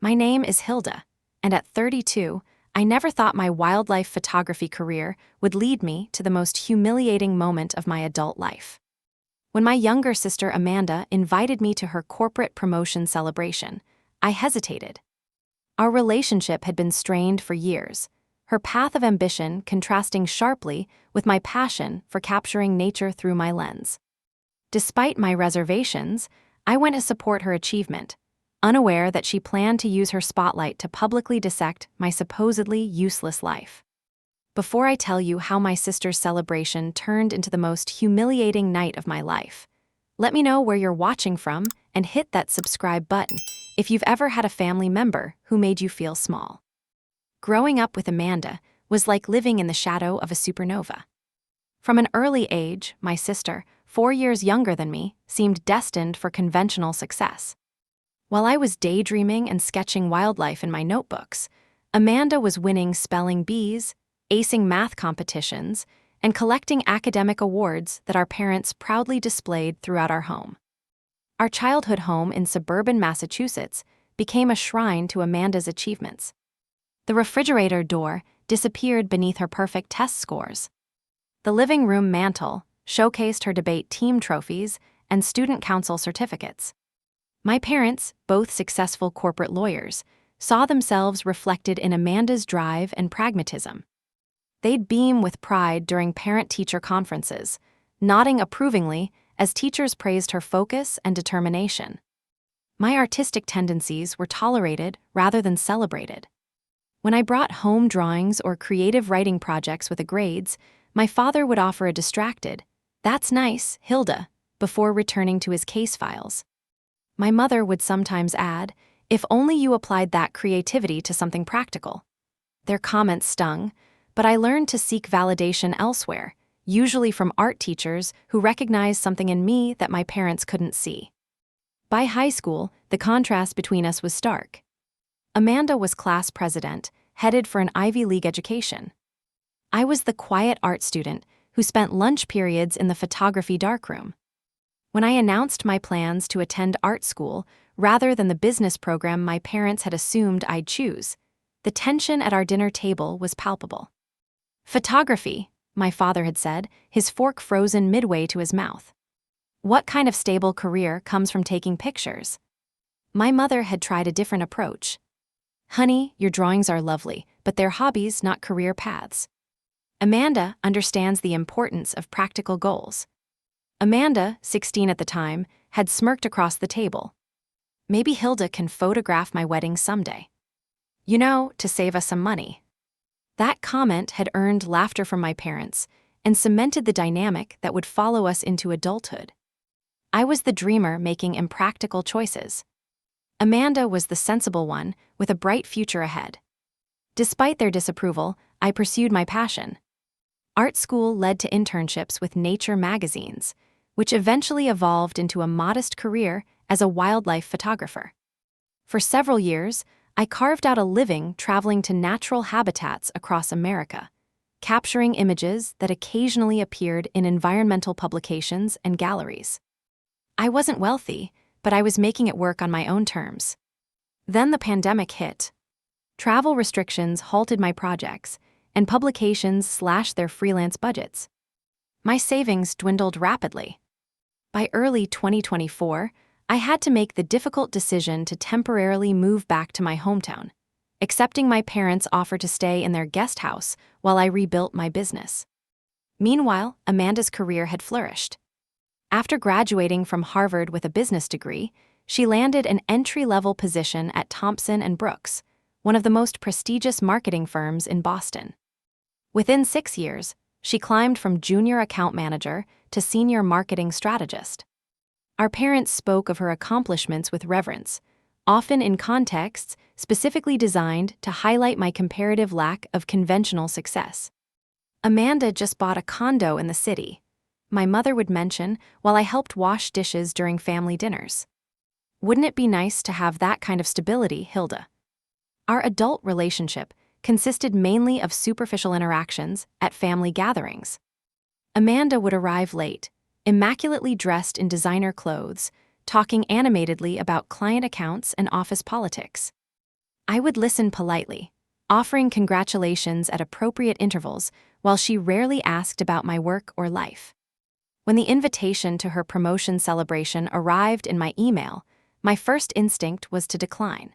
My name is Hilda, and at 32, I never thought my wildlife photography career would lead me to the most humiliating moment of my adult life. When my younger sister Amanda invited me to her corporate promotion celebration, I hesitated. Our relationship had been strained for years, her path of ambition contrasting sharply with my passion for capturing nature through my lens. Despite my reservations, I went to support her achievement, unaware that she planned to use her spotlight to publicly dissect my supposedly useless life. Before I tell you how my sister's celebration turned into the most humiliating night of my life, let me know where you're watching from and hit that subscribe button if you've ever had a family member who made you feel small. Growing up with Amanda was like living in the shadow of a supernova. From an early age, my sister, 4 years younger than me, seemed destined for conventional success. While I was daydreaming and sketching wildlife in my notebooks, Amanda was winning spelling bees, acing math competitions, and collecting academic awards that our parents proudly displayed throughout our home. Our childhood home in suburban Massachusetts became a shrine to Amanda's achievements. The refrigerator door disappeared beneath her perfect test scores. The living room mantel showcased her debate team trophies and student council certificates. My parents, both successful corporate lawyers, saw themselves reflected in Amanda's drive and pragmatism. They'd beam with pride during parent-teacher conferences, nodding approvingly as teachers praised her focus and determination. My artistic tendencies were tolerated rather than celebrated. When I brought home drawings or creative writing projects with the grades, my father would offer a distracted, "That's nice, Hilda," before returning to his case files. My mother would sometimes add, "If only you applied that creativity to something practical." Their comments stung, but I learned to seek validation elsewhere, usually from art teachers who recognized something in me that my parents couldn't see. By high school, the contrast between us was stark. Amanda was class president, headed for an Ivy League education. I was the quiet art student who spent lunch periods in the photography darkroom. When I announced my plans to attend art school rather than the business program my parents had assumed I'd choose, the tension at our dinner table was palpable. "Photography," my father had said, his fork frozen midway to his mouth. "What kind of stable career comes from taking pictures?" My mother had tried a different approach. "Honey, your drawings are lovely, but they're hobbies, not career paths. Amanda understands the importance of practical goals." Amanda, 16 at the time, had smirked across the table. "Maybe Hilda can photograph my wedding someday. You know, to save us some money." That comment had earned laughter from my parents and cemented the dynamic that would follow us into adulthood. I was the dreamer making impractical choices. Amanda was the sensible one with a bright future ahead. Despite their disapproval, I pursued my passion. Art school led to internships with nature magazines, which eventually evolved into a modest career as a wildlife photographer. For several years, I carved out a living traveling to natural habitats across America, capturing images that occasionally appeared in environmental publications and galleries. I wasn't wealthy, but I was making it work on my own terms. Then the pandemic hit. Travel restrictions halted my projects, and publications slashed their freelance budgets. My savings dwindled rapidly. By early 2024, I had to make the difficult decision to temporarily move back to my hometown, accepting my parents' offer to stay in their guest house while I rebuilt my business. Meanwhile, Amanda's career had flourished. After graduating from Harvard with a business degree, she landed an entry-level position at Thompson & Brooks, one of the most prestigious marketing firms in Boston. Within 6 years, she climbed from junior account manager to senior marketing strategist. Our parents spoke of her accomplishments with reverence, often in contexts specifically designed to highlight my comparative lack of conventional success. "Amanda just bought a condo in the city," my mother would mention while I helped wash dishes during family dinners. "Wouldn't it be nice to have that kind of stability, Hilda?" Our adult relationship consisted mainly of superficial interactions at family gatherings. Amanda would arrive late, immaculately dressed in designer clothes, talking animatedly about client accounts and office politics. I would listen politely, offering congratulations at appropriate intervals while she rarely asked about my work or life. When the invitation to her promotion celebration arrived in my email, my first instinct was to decline.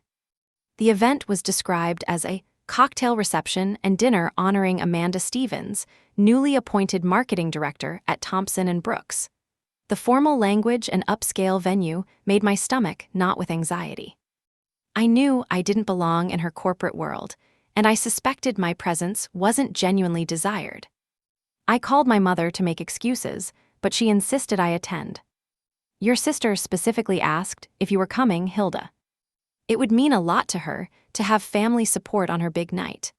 The event was described as a cocktail reception and dinner honoring Amanda Stevens, newly appointed marketing director at Thompson & Brooks. The formal language and upscale venue made my stomach knot with anxiety. I knew I didn't belong in her corporate world, and I suspected my presence wasn't genuinely desired. I called my mother to make excuses, but she insisted I attend. "Your sister specifically asked if you were coming, Hilda. It would mean a lot to her to have family support on her big night."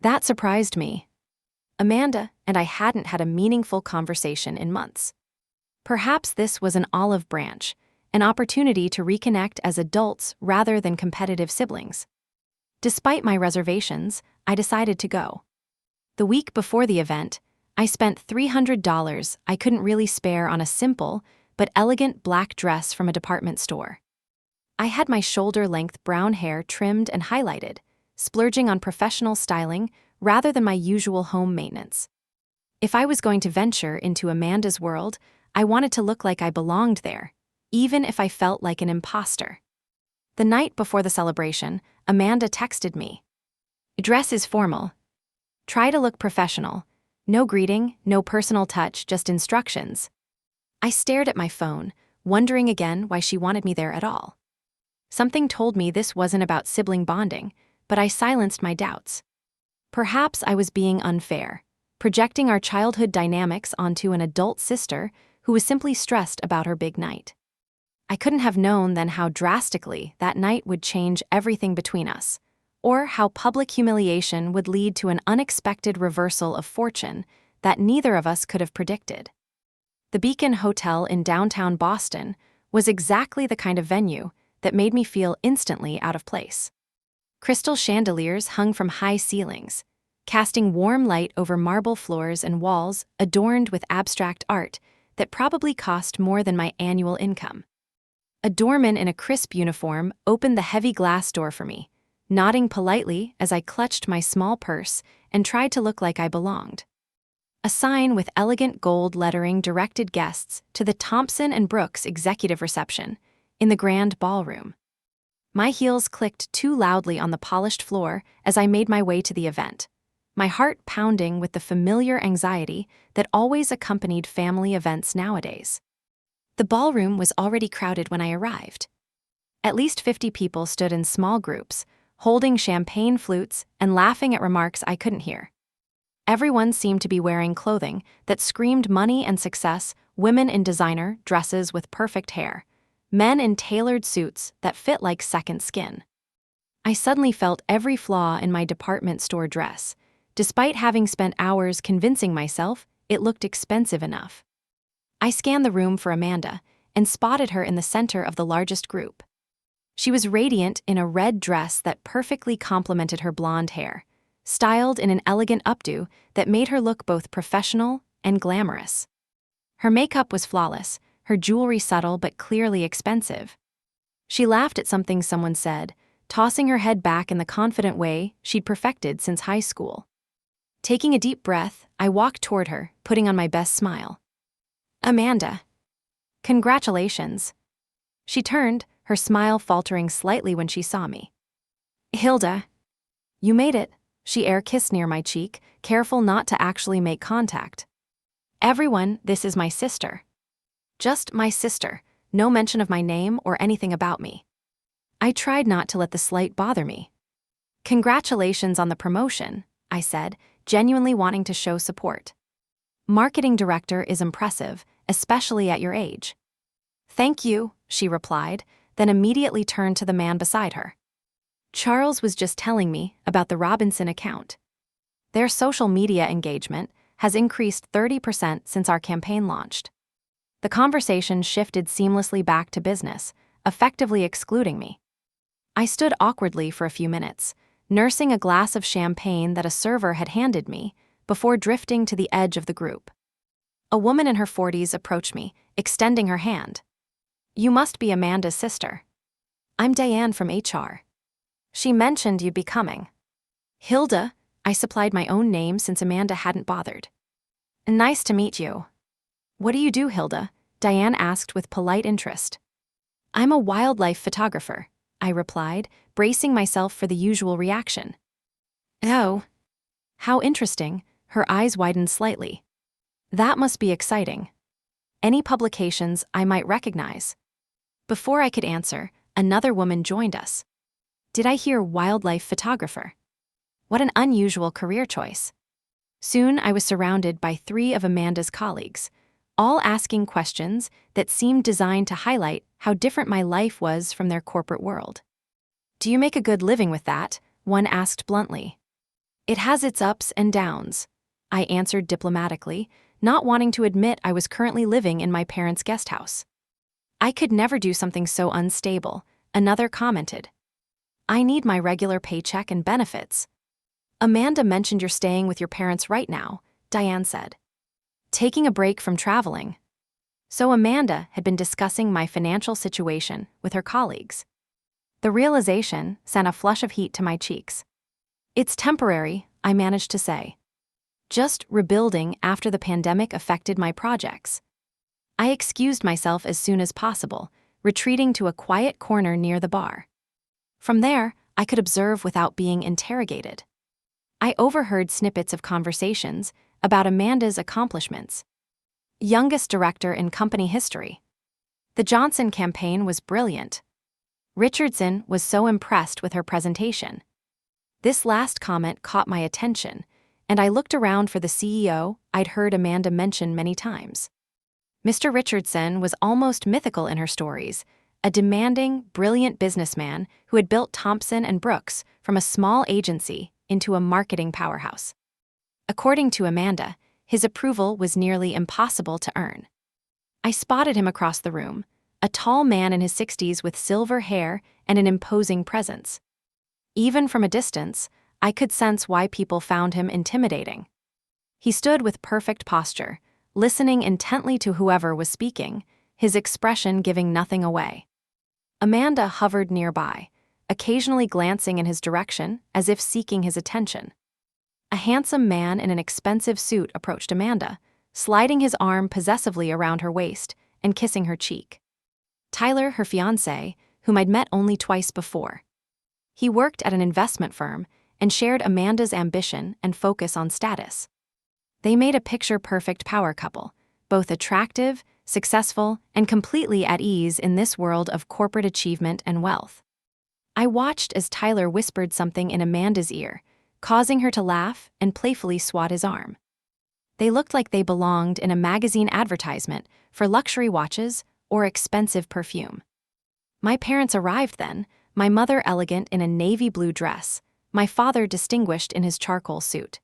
That surprised me. Amanda and I hadn't had a meaningful conversation in months. Perhaps this was an olive branch, an opportunity to reconnect as adults rather than competitive siblings. Despite my reservations, I decided to go. The week before the event, I spent $300 I couldn't really spare on a simple but elegant black dress from a department store. I had my shoulder-length brown hair trimmed and highlighted, splurging on professional styling rather than my usual home maintenance. If I was going to venture into Amanda's world, I wanted to look like I belonged there, even if I felt like an imposter. The night before the celebration, Amanda texted me. "Dress is formal. Try to look professional. No greeting, no personal touch, just instructions." I stared at my phone, wondering again why she wanted me there at all. Something told me this wasn't about sibling bonding, but I silenced my doubts. Perhaps I was being unfair, projecting our childhood dynamics onto an adult sister who was simply stressed about her big night. I couldn't have known then how drastically that night would change everything between us, or how public humiliation would lead to an unexpected reversal of fortune that neither of us could have predicted. The Beacon Hotel in downtown Boston was exactly the kind of venue that made me feel instantly out of place. Crystal chandeliers hung from high ceilings, casting warm light over marble floors and walls adorned with abstract art that probably cost more than my annual income. A doorman in a crisp uniform opened the heavy glass door for me, nodding politely as I clutched my small purse and tried to look like I belonged. A sign with elegant gold lettering directed guests to the Thompson & Brooks executive reception in the grand ballroom. My heels clicked too loudly on the polished floor as I made my way to the event, my heart pounding with the familiar anxiety that always accompanied family events nowadays. The ballroom was already crowded when I arrived. At least 50 people stood in small groups, holding champagne flutes and laughing at remarks I couldn't hear. Everyone seemed to be wearing clothing that screamed money and success, women in designer dresses with perfect hair, men in tailored suits that fit like second skin. I suddenly felt every flaw in my department store dress, despite having spent hours convincing myself it looked expensive enough. I scanned the room for Amanda and spotted her in the center of the largest group. She was radiant in a red dress that perfectly complemented her blonde hair, styled in an elegant updo that made her look both professional and glamorous. Her makeup was flawless, her jewelry subtle but clearly expensive. She laughed at something someone said, tossing her head back in the confident way she'd perfected since high school. Taking a deep breath, I walked toward her, putting on my best smile. "Amanda. Congratulations." She turned, her smile faltering slightly when she saw me. "Hilda. You made it." She air-kissed near my cheek, careful not to actually make contact. "Everyone, this is my sister." Just my sister, no mention of my name or anything about me. I tried not to let the slight bother me. "Congratulations on the promotion," I said, genuinely wanting to show support. "Marketing director is impressive, especially at your age." "Thank you," she replied, then immediately turned to the man beside her. "Charles was just telling me about the Robinson account. Their social media engagement has increased 30% since our campaign launched." The conversation shifted seamlessly back to business, effectively excluding me. I stood awkwardly for a few minutes, nursing a glass of champagne that a server had handed me, before drifting to the edge of the group. A woman in her 40s approached me, extending her hand. "You must be Amanda's sister." "I'm Diane from HR." She mentioned you'd be coming. Hilda, I supplied my own name since Amanda hadn't bothered. Nice to meet you. What do you do, Hilda? Diane asked with polite interest. I'm a wildlife photographer, I replied, bracing myself for the usual reaction. Oh. How interesting, her eyes widened slightly. That must be exciting. Any publications I might recognize? Before I could answer, another woman joined us. Did I hear wildlife photographer? What an unusual career choice. Soon I was surrounded by 3 of Amanda's colleagues, all asking questions that seemed designed to highlight how different my life was from their corporate world. Do you make a good living with that? One asked bluntly. It has its ups and downs, I answered diplomatically, not wanting to admit I was currently living in my parents' guest house. I could never do something so unstable, another commented. I need my regular paycheck and benefits. Amanda mentioned you're staying with your parents right now, Diane said. Taking a break from traveling. So Amanda had been discussing my financial situation with her colleagues. The realization sent a flush of heat to my cheeks. It's temporary, I managed to say. Just rebuilding after the pandemic affected my projects. I excused myself as soon as possible, retreating to a quiet corner near the bar. From there, I could observe without being interrogated. I overheard snippets of conversations about Amanda's accomplishments. Youngest director in company history. The Johnson campaign was brilliant. Richardson was so impressed with her presentation. This last comment caught my attention, and I looked around for the CEO I'd heard Amanda mention many times. Mr. Richardson was almost mythical in her stories, a demanding, brilliant businessman who had built Thompson and Brooks from a small agency into a marketing powerhouse. According to Amanda, his approval was nearly impossible to earn. I spotted him across the room, a tall man in his 60s with silver hair and an imposing presence. Even from a distance, I could sense why people found him intimidating. He stood with perfect posture, listening intently to whoever was speaking, his expression giving nothing away. Amanda hovered nearby, occasionally glancing in his direction as if seeking his attention. A handsome man in an expensive suit approached Amanda, sliding his arm possessively around her waist and kissing her cheek. Tyler, her fiancé, whom I'd met only twice before. He worked at an investment firm and shared Amanda's ambition and focus on status. They made a picture-perfect power couple, both attractive, successful, and completely at ease in this world of corporate achievement and wealth. I watched as Tyler whispered something in Amanda's ear, causing her to laugh and playfully swat his arm. They looked like they belonged in a magazine advertisement for luxury watches or expensive perfume. My parents arrived then, my mother elegant in a navy blue dress, my father distinguished in his charcoal suit.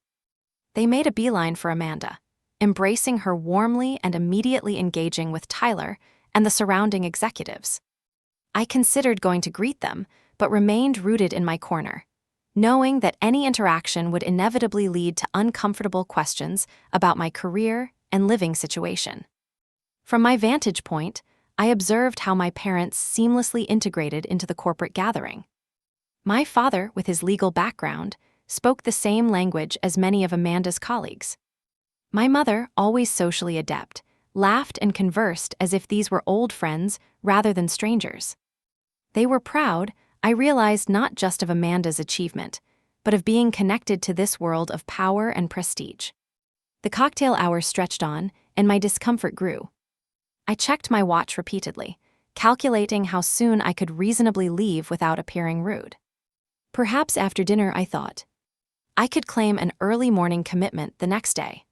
They made a beeline for Amanda, embracing her warmly and immediately engaging with Tyler and the surrounding executives. I considered going to greet them, but remained rooted in my corner, knowing that any interaction would inevitably lead to uncomfortable questions about my career and living situation. From my vantage point, I observed how my parents seamlessly integrated into the corporate gathering. My father, with his legal background, spoke the same language as many of Amanda's colleagues. My mother, always socially adept, laughed and conversed as if these were old friends rather than strangers. They were proud, I realized, not just of Amanda's achievement, but of being connected to this world of power and prestige. The cocktail hour stretched on, and my discomfort grew. I checked my watch repeatedly, calculating how soon I could reasonably leave without appearing rude. Perhaps after dinner, I thought. I could claim an early morning commitment the next day.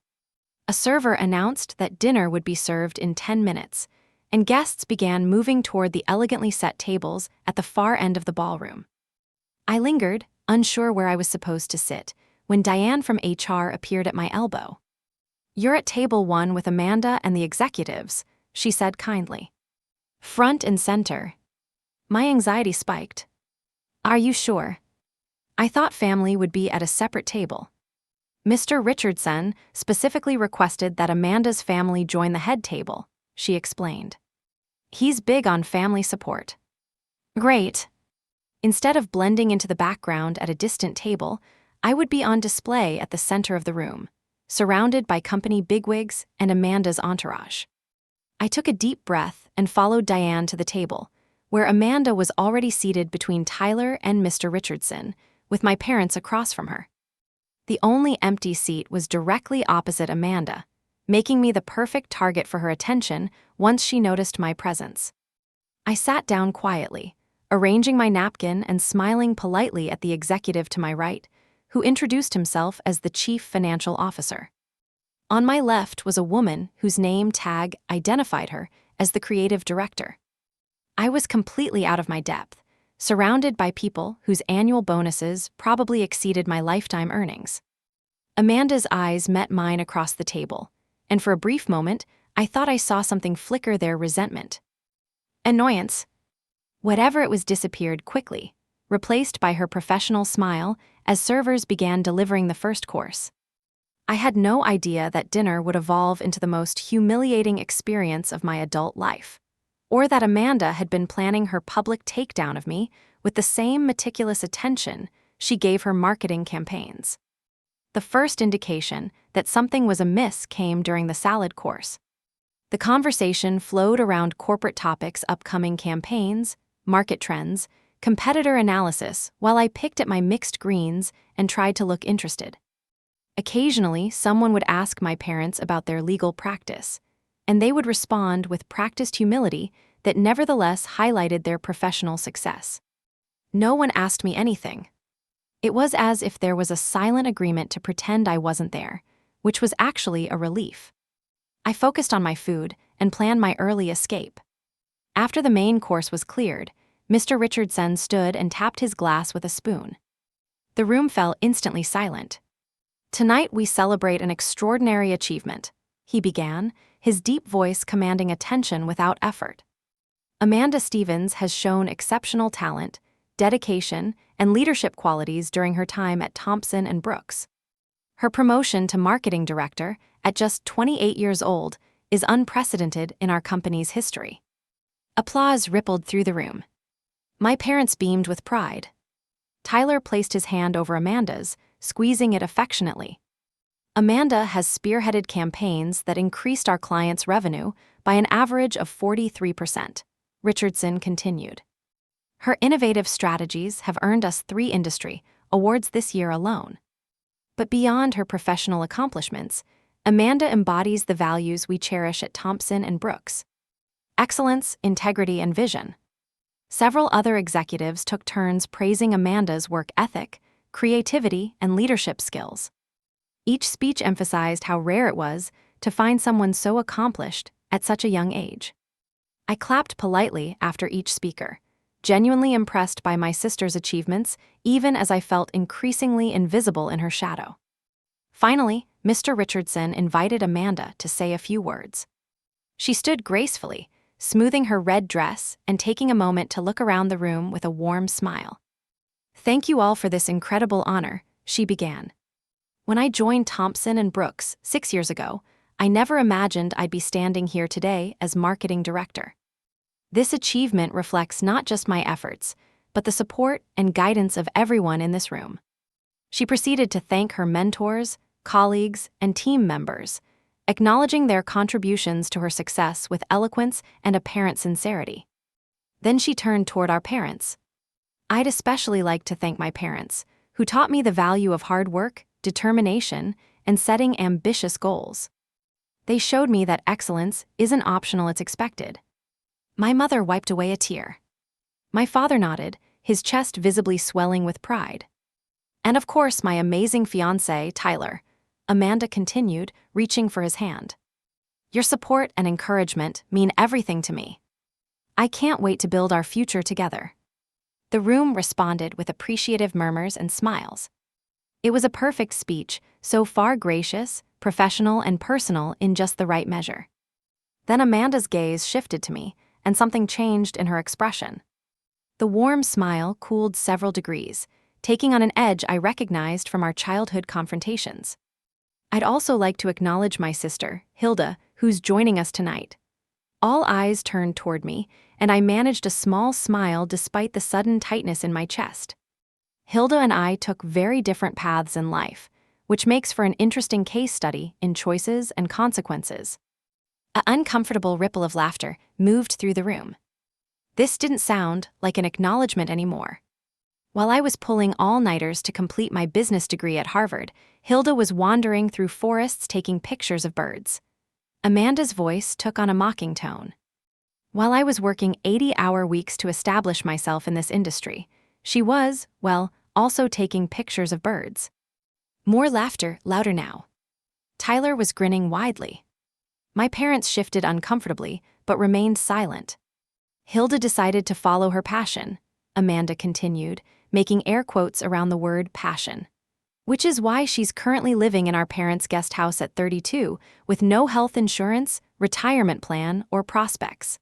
A server announced that dinner would be served in 10 minutes, and guests began moving toward the elegantly set tables at the far end of the ballroom. I lingered, unsure where I was supposed to sit, when Diane from HR appeared at my elbow. "You're at table 1 with Amanda and the executives," she said kindly. "Front and center." My anxiety spiked. "Are you sure? I thought family would be at a separate table." "Mr. Richardson specifically requested that Amanda's family join the head table," she explained. "He's big on family support." "Great. Instead of blending into the background at a distant table, I would be on display at the center of the room, surrounded by company bigwigs and Amanda's entourage. I took a deep breath and followed Diane to the table, where Amanda was already seated between Tyler and Mr. Richardson, with my parents across from her. The only empty seat was directly opposite Amanda, making me the perfect target for her attention once she noticed my presence. I sat down quietly, arranging my napkin and smiling politely at the executive to my right, who introduced himself as the Chief Financial Officer. On my left was a woman whose name tag identified her as the Creative Director. I was completely out of my depth, surrounded by people whose annual bonuses probably exceeded my lifetime earnings. Amanda's eyes met mine across the table, and for a brief moment, I thought I saw something flicker their resentment. Annoyance. Whatever it was disappeared quickly, replaced by her professional smile as servers began delivering the first course. I had no idea that dinner would evolve into the most humiliating experience of my adult life, or that Amanda had been planning her public takedown of me with the same meticulous attention she gave her marketing campaigns. The first indication that something was amiss came during the salad course. The conversation flowed around corporate topics, upcoming campaigns, market trends, competitor analysis, while I picked at my mixed greens and tried to look interested. Occasionally, someone would ask my parents about their legal practice, and they would respond with practiced humility that nevertheless highlighted their professional success. No one asked me anything. It was as if there was a silent agreement to pretend I wasn't there, which was actually a relief. I focused on my food and planned my early escape. After the main course was cleared, Mr. Richardson stood and tapped his glass with a spoon. The room fell instantly silent. "Tonight we celebrate an extraordinary achievement," he began, his deep voice commanding attention without effort. "Amanda Stevens has shown exceptional talent, dedication, and leadership qualities during her time at Thompson & Brooks. Her promotion to marketing director at just 28 years old is unprecedented in our company's history." Applause rippled through the room. My parents beamed with pride. Tyler placed his hand over Amanda's, squeezing it affectionately. "Amanda has spearheaded campaigns that increased our clients' revenue by an average of 43%, Richardson continued. "Her innovative strategies have earned us 3 industry awards this year alone." But beyond her professional accomplishments, Amanda embodies the values we cherish at Thompson & Brooks: excellence, integrity, and vision. Several other executives took turns praising Amanda's work ethic, creativity, and leadership skills. Each speech emphasized how rare it was to find someone so accomplished at such a young age. I clapped politely after each speaker, genuinely impressed by my sister's achievements, even as I felt increasingly invisible in her shadow. Finally, Mr. Richardson invited Amanda to say a few words. She stood gracefully, smoothing her red dress and taking a moment to look around the room with a warm smile. "Thank you all for this incredible honor," she began. "When I joined Thompson & Brooks 6 years ago, I never imagined I'd be standing here today as marketing director. This achievement reflects not just my efforts, but the support and guidance of everyone in this room." She proceeded to thank her mentors, colleagues, and team members, acknowledging their contributions to her success with eloquence and apparent sincerity. Then she turned toward our parents. "I'd especially like to thank my parents, who taught me the value of hard work, determination, and setting ambitious goals. They showed me that excellence isn't optional, it's expected." My mother wiped away a tear. My father nodded, his chest visibly swelling with pride. "And of course, my amazing fiancé, Tyler," Amanda continued, reaching for his hand. "Your support and encouragement mean everything to me. I can't wait to build our future together." The room responded with appreciative murmurs and smiles. It was a perfect speech, so far gracious, professional, and personal in just the right measure. Then Amanda's gaze shifted to me, and something changed in her expression. The warm smile cooled several degrees, taking on an edge I recognized from our childhood confrontations. "I'd also like to acknowledge my sister, Hilda, who's joining us tonight. All eyes turned toward me, and I managed a small smile despite the sudden tightness in my chest. Hilda and I took very different paths in life, which makes for an interesting case study in choices and consequences. An uncomfortable ripple of laughter moved through the room. This didn't sound like an acknowledgement anymore. While I was pulling all-nighters to complete my business degree at Harvard, Hilda was wandering through forests taking pictures of birds. Amanda's voice took on a mocking tone. While I was working 80-hour weeks to establish myself in this industry, she was, well, also taking pictures of birds. More laughter, louder now. Tyler was grinning widely. My parents shifted uncomfortably, but remained silent. Hilda decided to follow her passion, Amanda continued, making air quotes around the word passion. Which is why she's currently living in our parents' guest house at 32, with no health insurance, retirement plan, or prospects.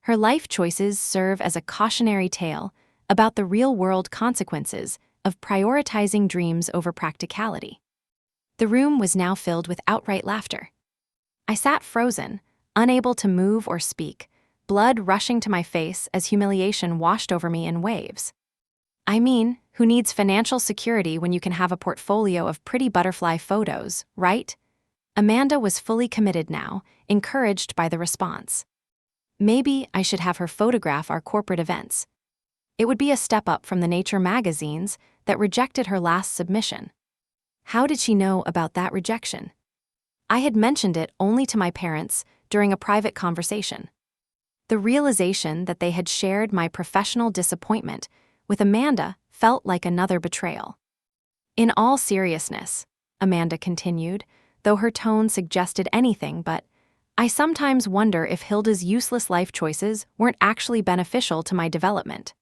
Her life choices serve as a cautionary tale about the real-world consequences of prioritizing dreams over practicality. The room was now filled with outright laughter. I sat frozen, unable to move or speak, blood rushing to my face as humiliation washed over me in waves. I mean, who needs financial security when you can have a portfolio of pretty butterfly photos, right? Amanda was fully committed now, encouraged by the response. Maybe I should have her photograph our corporate events. It would be a step up from the Nature magazines that rejected her last submission. How did she know about that rejection? I had mentioned it only to my parents during a private conversation. The realization that they had shared my professional disappointment with Amanda felt like another betrayal. In all seriousness, Amanda continued, though her tone suggested anything but, I sometimes wonder if Hilda's useless life choices weren't actually beneficial to my development.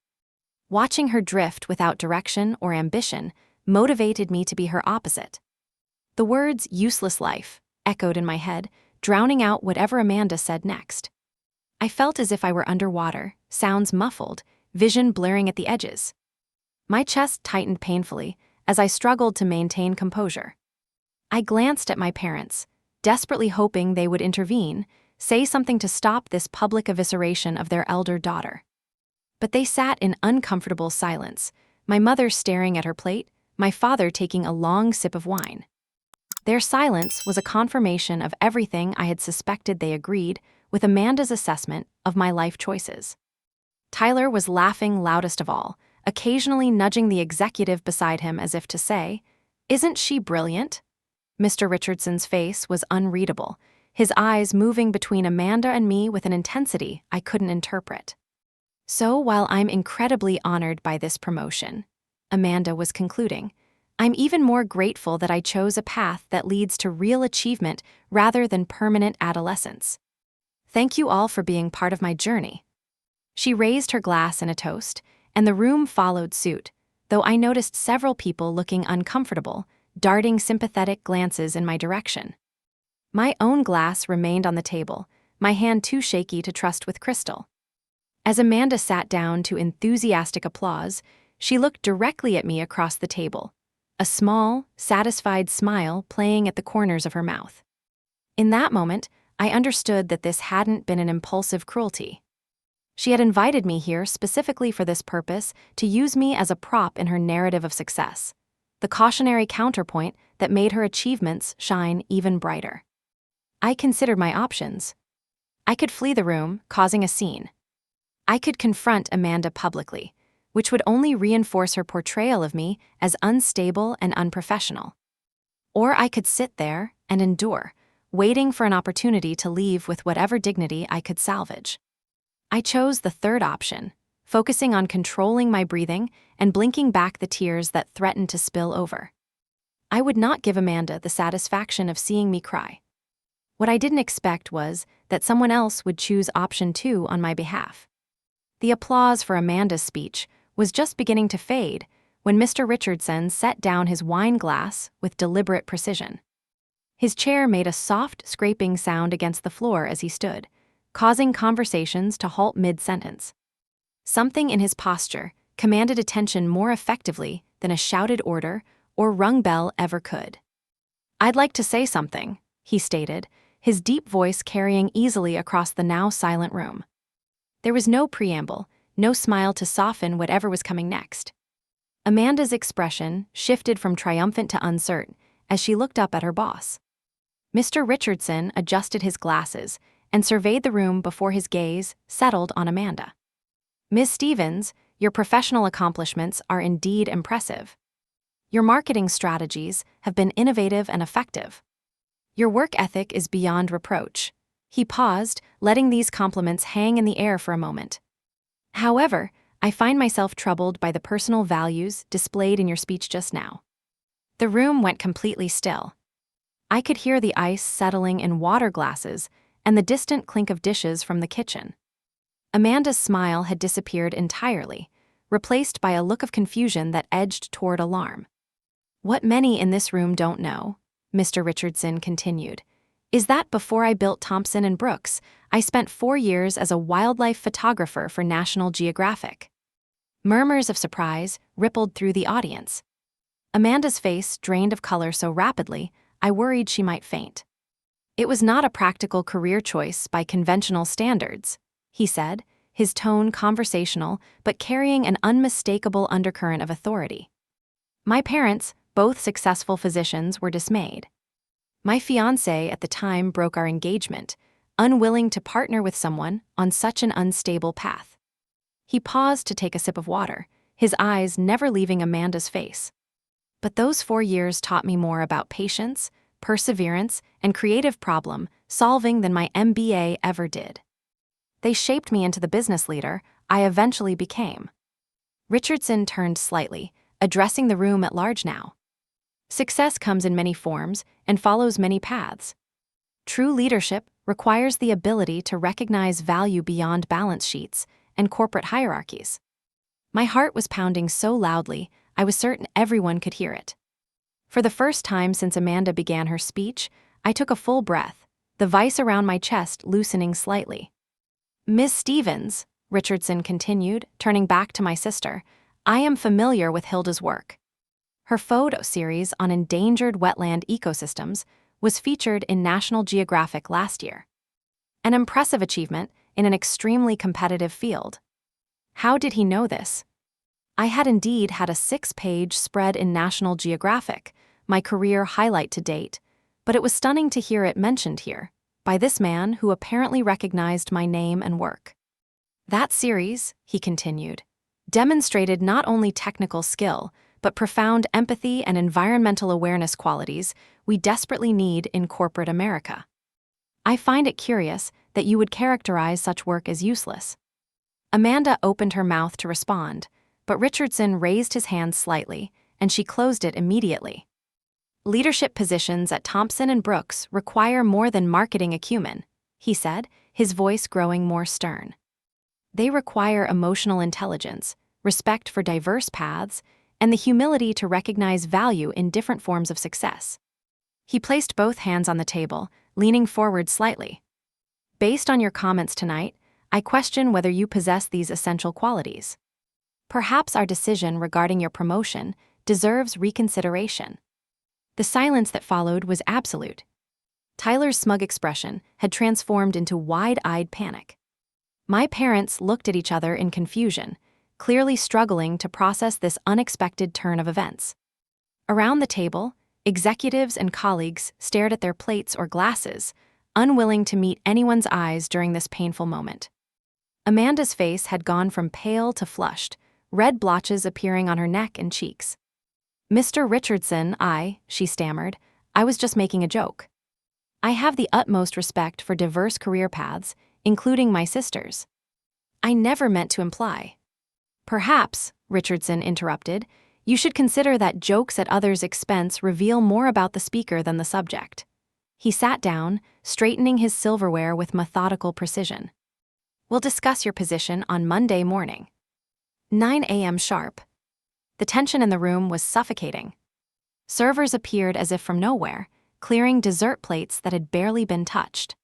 Watching her drift without direction or ambition motivated me to be her opposite. The words useless life echoed in my head, drowning out whatever Amanda said next. I felt as if I were underwater, sounds muffled, vision blurring at the edges. My chest tightened painfully as I struggled to maintain composure. I glanced at my parents, desperately hoping they would intervene, say something to stop this public evisceration of their elder daughter. But they sat in uncomfortable silence, my mother staring at her plate, my father taking a long sip of wine. Their silence was a confirmation of everything I had suspected. They agreed with Amanda's assessment of my life choices. Tyler was laughing loudest of all, occasionally nudging the executive beside him as if to say, "Isn't she brilliant?" Mr. Richardson's face was unreadable, his eyes moving between Amanda and me with an intensity I couldn't interpret. So while I'm incredibly honored by this promotion, Amanda was concluding, I'm even more grateful that I chose a path that leads to real achievement rather than permanent adolescence. Thank you all for being part of my journey. She raised her glass in a toast, and the room followed suit, though I noticed several people looking uncomfortable, darting sympathetic glances in my direction. My own glass remained on the table, my hand too shaky to trust with crystal. As Amanda sat down to enthusiastic applause, she looked directly at me across the table, a small, satisfied smile playing at the corners of her mouth. In that moment, I understood that this hadn't been an impulsive cruelty. She had invited me here specifically for this purpose, to use me as a prop in her narrative of success, the cautionary counterpoint that made her achievements shine even brighter. I considered my options. I could flee the room, causing a scene. I could confront Amanda publicly, which would only reinforce her portrayal of me as unstable and unprofessional. Or I could sit there and endure, waiting for an opportunity to leave with whatever dignity I could salvage. I chose the third option, focusing on controlling my breathing and blinking back the tears that threatened to spill over. I would not give Amanda the satisfaction of seeing me cry. What I didn't expect was that someone else would choose option 2 on my behalf. The applause for Amanda's speech was just beginning to fade when Mr. Richardson set down his wine glass with deliberate precision. His chair made a soft, scraping sound against the floor as he stood, causing conversations to halt mid-sentence. Something in his posture commanded attention more effectively than a shouted order or rung bell ever could. I'd like to say something, he stated, his deep voice carrying easily across the now silent room. There was no preamble, no smile to soften whatever was coming next. Amanda's expression shifted from triumphant to uncertain as she looked up at her boss. Mr. Richardson adjusted his glasses and surveyed the room before his gaze settled on Amanda. "Ms. Stevens, your professional accomplishments are indeed impressive. Your marketing strategies have been innovative and effective. Your work ethic is beyond reproach." He paused, letting these compliments hang in the air for a moment. "However, I find myself troubled by the personal values displayed in your speech just now." The room went completely still. I could hear the ice settling in water glasses and the distant clink of dishes from the kitchen. Amanda's smile had disappeared entirely, replaced by a look of confusion that edged toward alarm. "What many in this room don't know," Mr. Richardson continued, "is that before I built Thompson & Brooks, I spent 4 years as a wildlife photographer for National Geographic." Murmurs of surprise rippled through the audience. Amanda's face drained of color so rapidly, I worried she might faint. "It was not a practical career choice by conventional standards," he said, his tone conversational but carrying an unmistakable undercurrent of authority. "My parents, both successful physicians, were dismayed. My fiancé at the time broke our engagement, unwilling to partner with someone on such an unstable path." He paused to take a sip of water, his eyes never leaving Amanda's face. "But those 4 years taught me more about patience, perseverance, and creative problem solving than my MBA ever did. They shaped me into the business leader I eventually became." Richardson turned slightly, addressing the room at large now. "Success comes in many forms and follows many paths. True leadership requires the ability to recognize value beyond balance sheets and corporate hierarchies." My heart was pounding so loudly, I was certain everyone could hear it. For the first time since Amanda began her speech, I took a full breath, the vice around my chest loosening slightly. "Ms. Stevens," Richardson continued, turning back to my sister, "I am familiar with Hilda's work. Her photo series on endangered wetland ecosystems was featured in National Geographic last year. An impressive achievement in an extremely competitive field." How did he know this? I had indeed had a 6-page spread in National Geographic, my career highlight to date, but it was stunning to hear it mentioned here, by this man who apparently recognized my name and work. "That series," he continued, "demonstrated not only technical skill, but profound empathy and environmental awareness qualities we desperately need in corporate America. I find it curious that you would characterize such work as useless." Amanda opened her mouth to respond, but Richardson raised his hand slightly, and she closed it immediately. "Leadership positions at Thompson & Brooks require more than marketing acumen," he said, his voice growing more stern. "They require emotional intelligence, respect for diverse paths, and the humility to recognize value in different forms of success." He placed both hands on the table, leaning forward slightly. "Based on your comments tonight, I question whether you possess these essential qualities. Perhaps our decision regarding your promotion deserves reconsideration." The silence that followed was absolute. Tyler's smug expression had transformed into wide-eyed panic. My parents looked at each other in confusion, clearly struggling to process this unexpected turn of events. Around the table, executives and colleagues stared at their plates or glasses, unwilling to meet anyone's eyes during this painful moment. Amanda's face had gone from pale to flushed, red blotches appearing on her neck and cheeks. "Mr. Richardson, she stammered, "I was just making a joke. I have the utmost respect for diverse career paths, including my sister's. I never meant to imply." "Perhaps," Richardson interrupted, "you should consider that jokes at others' expense reveal more about the speaker than the subject." He sat down, straightening his silverware with methodical precision. "We'll discuss your position on Monday morning. 9 a.m. sharp." The tension in the room was suffocating. Servers appeared as if from nowhere, clearing dessert plates that had barely been touched.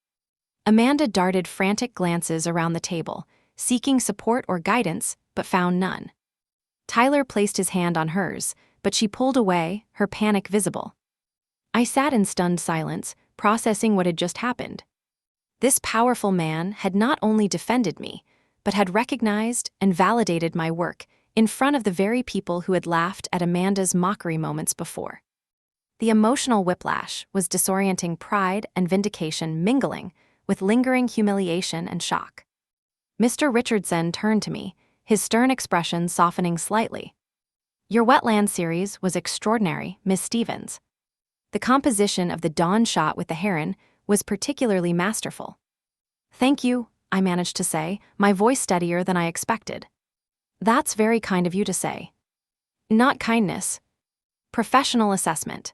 Amanda darted frantic glances around the table, seeking support or guidance, but found none. Tyler placed his hand on hers, but she pulled away, her panic visible. I sat in stunned silence, processing what had just happened. This powerful man had not only defended me, but had recognized and validated my work in front of the very people who had laughed at Amanda's mockery moments before. The emotional whiplash was disorienting pride and vindication mingling with lingering humiliation and shock. Mr. Richardson turned to me, his stern expression softening slightly. "Your wetland series was extraordinary, Miss Stevens. The composition of the dawn shot with the heron was particularly masterful." "Thank you," I managed to say, my voice steadier than I expected. "That's very kind of you to say." "Not kindness. Professional assessment."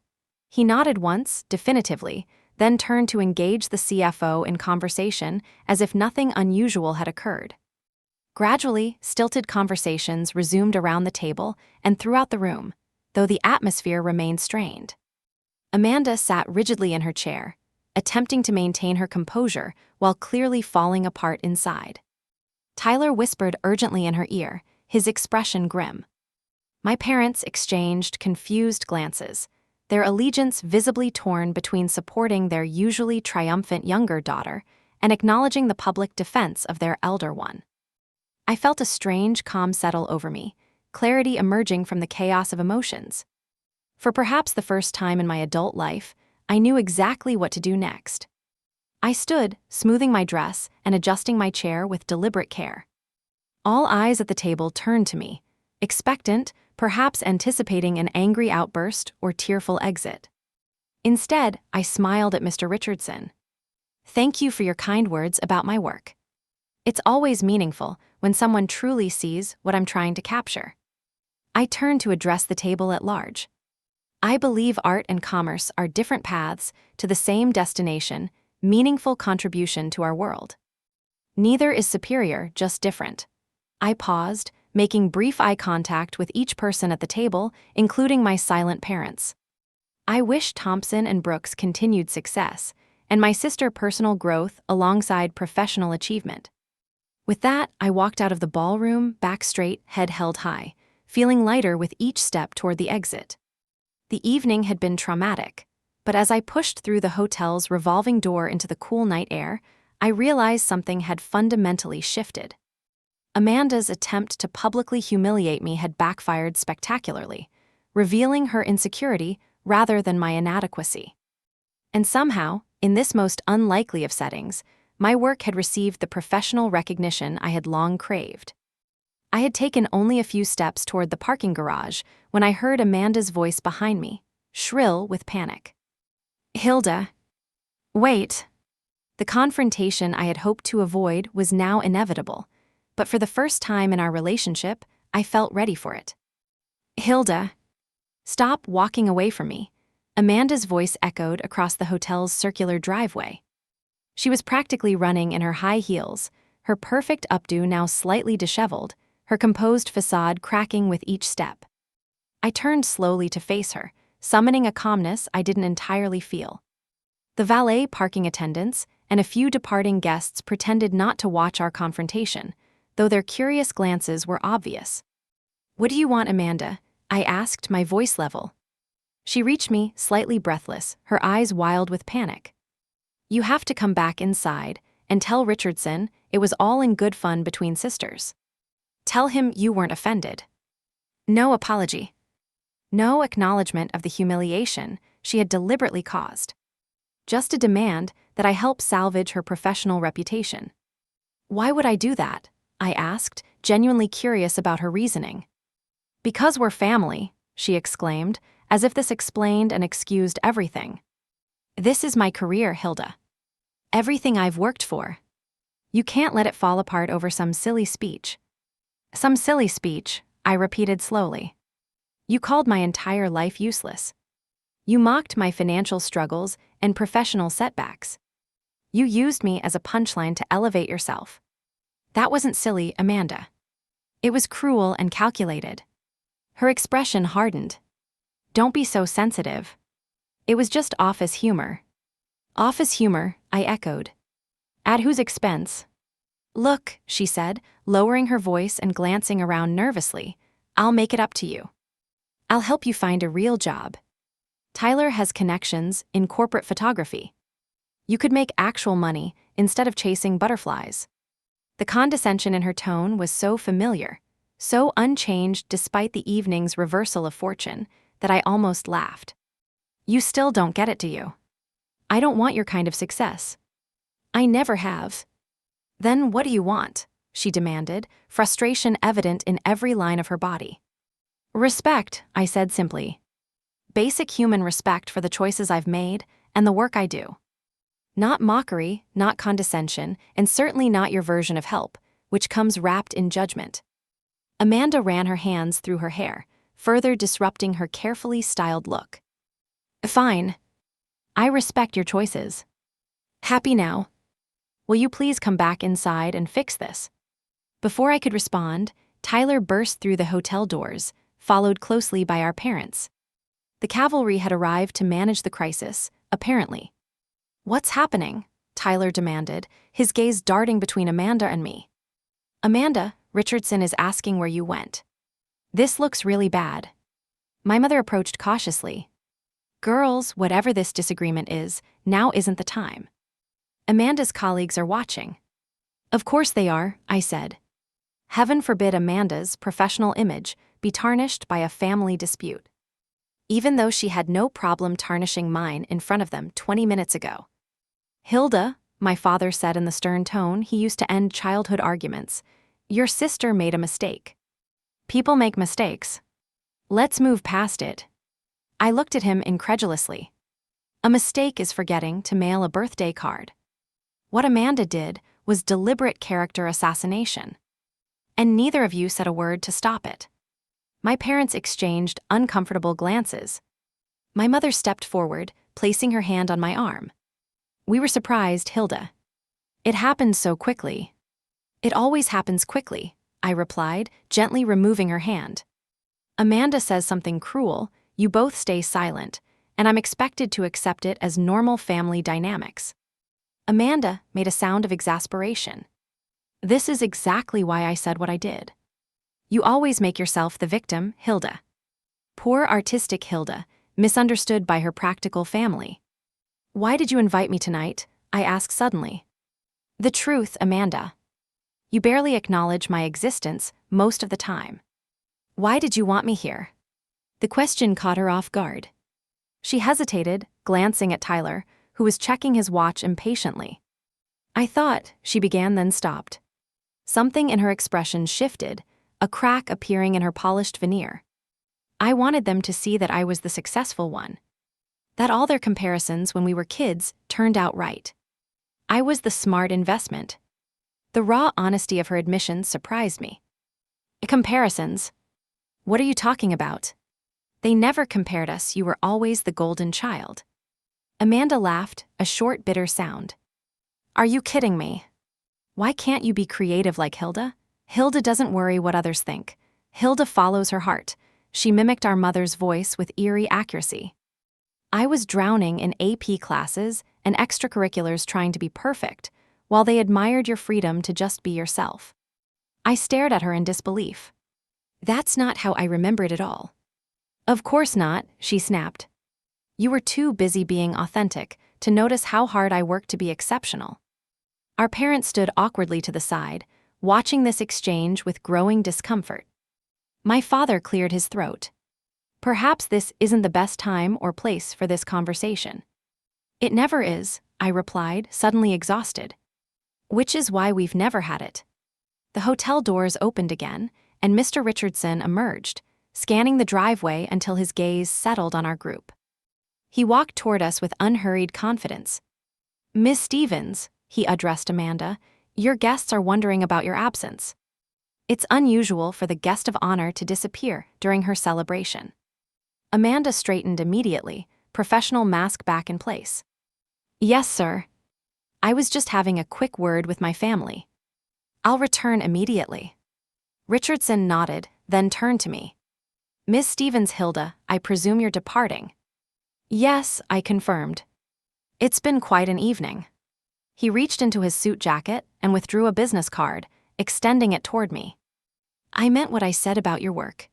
He nodded once, definitively, then turned to engage the CFO in conversation as if nothing unusual had occurred. Gradually, stilted conversations resumed around the table and throughout the room, though the atmosphere remained strained. Amanda sat rigidly in her chair, attempting to maintain her composure while clearly falling apart inside. Tyler whispered urgently in her ear, his expression grim. My parents exchanged confused glances, their allegiance visibly torn between supporting their usually triumphant younger daughter and acknowledging the public defense of their elder one. I felt a strange calm settle over me, clarity emerging from the chaos of emotions. For perhaps the first time in my adult life, I knew exactly what to do next. I stood, smoothing my dress and adjusting my chair with deliberate care. All eyes at the table turned to me, expectant, perhaps anticipating an angry outburst or tearful exit. Instead, I smiled at Mr. Richardson. "Thank you for your kind words about my work. It's always meaningful when someone truly sees what I'm trying to capture." I turned to address the table at large. "I believe art and commerce are different paths to the same destination, meaningful contribution to our world. Neither is superior, just different." I paused, making brief eye contact with each person at the table, including my silent parents. I wish Thompson and Brooks continued success, and my sister personal growth alongside professional achievement. With that, I walked out of the ballroom, back straight, head held high, feeling lighter with each step toward the exit. The evening had been traumatic, but as I pushed through the hotel's revolving door into the cool night air, I realized something had fundamentally shifted. Amanda's attempt to publicly humiliate me had backfired spectacularly, revealing her insecurity rather than my inadequacy. And somehow, in this most unlikely of settings, my work had received the professional recognition I had long craved. I had taken only a few steps toward the parking garage when I heard Amanda's voice behind me, shrill with panic. "Hilda. Wait." The confrontation I had hoped to avoid was now inevitable, but for the first time in our relationship, I felt ready for it. "Hilda. Stop walking away from me." Amanda's voice echoed across the hotel's circular driveway. She was practically running in her high heels, her perfect updo now slightly disheveled, her composed facade cracking with each step. I turned slowly to face her, summoning a calmness I didn't entirely feel. The valet parking attendants and a few departing guests pretended not to watch our confrontation, though their curious glances were obvious. "What do you want, Amanda?" I asked, my voice level. She reached me, slightly breathless, her eyes wild with panic. "You have to come back inside and tell Richardson it was all in good fun between sisters. Tell him you weren't offended." No apology. No acknowledgement of the humiliation she had deliberately caused. Just a demand that I help salvage her professional reputation. "Why would I do that?" I asked, genuinely curious about her reasoning. "Because we're family," she exclaimed, as if this explained and excused everything. "This is my career, Hilda. Everything I've worked for. You can't let it fall apart over some silly speech." "Some silly speech," I repeated slowly. "You called my entire life useless. You mocked my financial struggles and professional setbacks. You used me as a punchline to elevate yourself. That wasn't silly, Amanda. It was cruel and calculated." Her expression hardened. "Don't be so sensitive. It was just office humor." "Office humor," I echoed. "At whose expense?" "Look," she said, lowering her voice and glancing around nervously, "I'll make it up to you. I'll help you find a real job. Tyler has connections in corporate photography. You could make actual money instead of chasing butterflies. The condescension in her tone was so familiar, so unchanged despite the evening's reversal of fortune, that I almost laughed. You still don't get it, do you? I don't want your kind of success. I never have. Then what do you want? She demanded, frustration evident in every line of her body. Respect, I said simply. Basic human respect for the choices I've made and the work I do. Not mockery, not condescension, and certainly not your version of help, which comes wrapped in judgment. Amanda ran her hands through her hair, further disrupting her carefully styled look. Fine. I respect your choices. Happy now? Will you please come back inside and fix this? Before I could respond, Tyler burst through the hotel doors, followed closely by our parents. The cavalry had arrived to manage the crisis, apparently. What's happening? Tyler demanded, his gaze darting between Amanda and me. Amanda, Richardson is asking where you went. This looks really bad. My mother approached cautiously. Girls, whatever this disagreement is, now isn't the time. Amanda's colleagues are watching. Of course they are, I said. Heaven forbid Amanda's professional image be tarnished by a family dispute. Even though she had no problem tarnishing mine in front of them 20 minutes ago. Hilda, my father said in the stern tone he used to end childhood arguments, your sister made a mistake. People make mistakes. Let's move past it. I looked at him incredulously. A mistake is forgetting to mail a birthday card. What Amanda did was deliberate character assassination. And neither of you said a word to stop it. My parents exchanged uncomfortable glances. My mother stepped forward, placing her hand on my arm. We were surprised, Hilda. It happened so quickly. It always happens quickly, I replied, gently removing her hand. Amanda says something cruel, you both stay silent, and I'm expected to accept it as normal family dynamics. Amanda made a sound of exasperation. This is exactly why I said what I did. You always make yourself the victim, Hilda. Poor artistic Hilda, misunderstood by her practical family. Why did you invite me tonight? I asked suddenly. The truth, Amanda. You barely acknowledge my existence most of the time. Why did you want me here? The question caught her off guard. She hesitated, glancing at Tyler, who was checking his watch impatiently. I thought, she began then stopped. Something in her expression shifted, a crack appearing in her polished veneer. I wanted them to see that I was the successful one. That all their comparisons when we were kids turned out right. I was the smart investment. The raw honesty of her admissions surprised me. Comparisons? What are you talking about? They never compared us, you were always the golden child. Amanda laughed, a short, bitter sound. Are you kidding me? Why can't you be creative like Hilda? Hilda doesn't worry what others think. Hilda follows her heart. She mimicked our mother's voice with eerie accuracy. I was drowning in AP classes and extracurriculars trying to be perfect, while they admired your freedom to just be yourself. I stared at her in disbelief. That's not how I remembered it all. Of course not, she snapped. You were too busy being authentic to notice how hard I worked to be exceptional. Our parents stood awkwardly to the side, watching this exchange with growing discomfort. My father cleared his throat. Perhaps this isn't the best time or place for this conversation. It never is, I replied, suddenly exhausted. Which is why we've never had it. The hotel doors opened again, and Mr. Richardson emerged, scanning the driveway until his gaze settled on our group. He walked toward us with unhurried confidence. Miss Stevens, he addressed Amanda, your guests are wondering about your absence. It's unusual for the guest of honor to disappear during her celebration. Amanda straightened immediately, professional mask back in place. Yes, sir. I was just having a quick word with my family. I'll return immediately. Richardson nodded, then turned to me. Miss Stevens, Hilda, I presume you're departing. Yes, I confirmed. It's been quite an evening. He reached into his suit jacket and withdrew a business card, extending it toward me. I meant what I said about your work.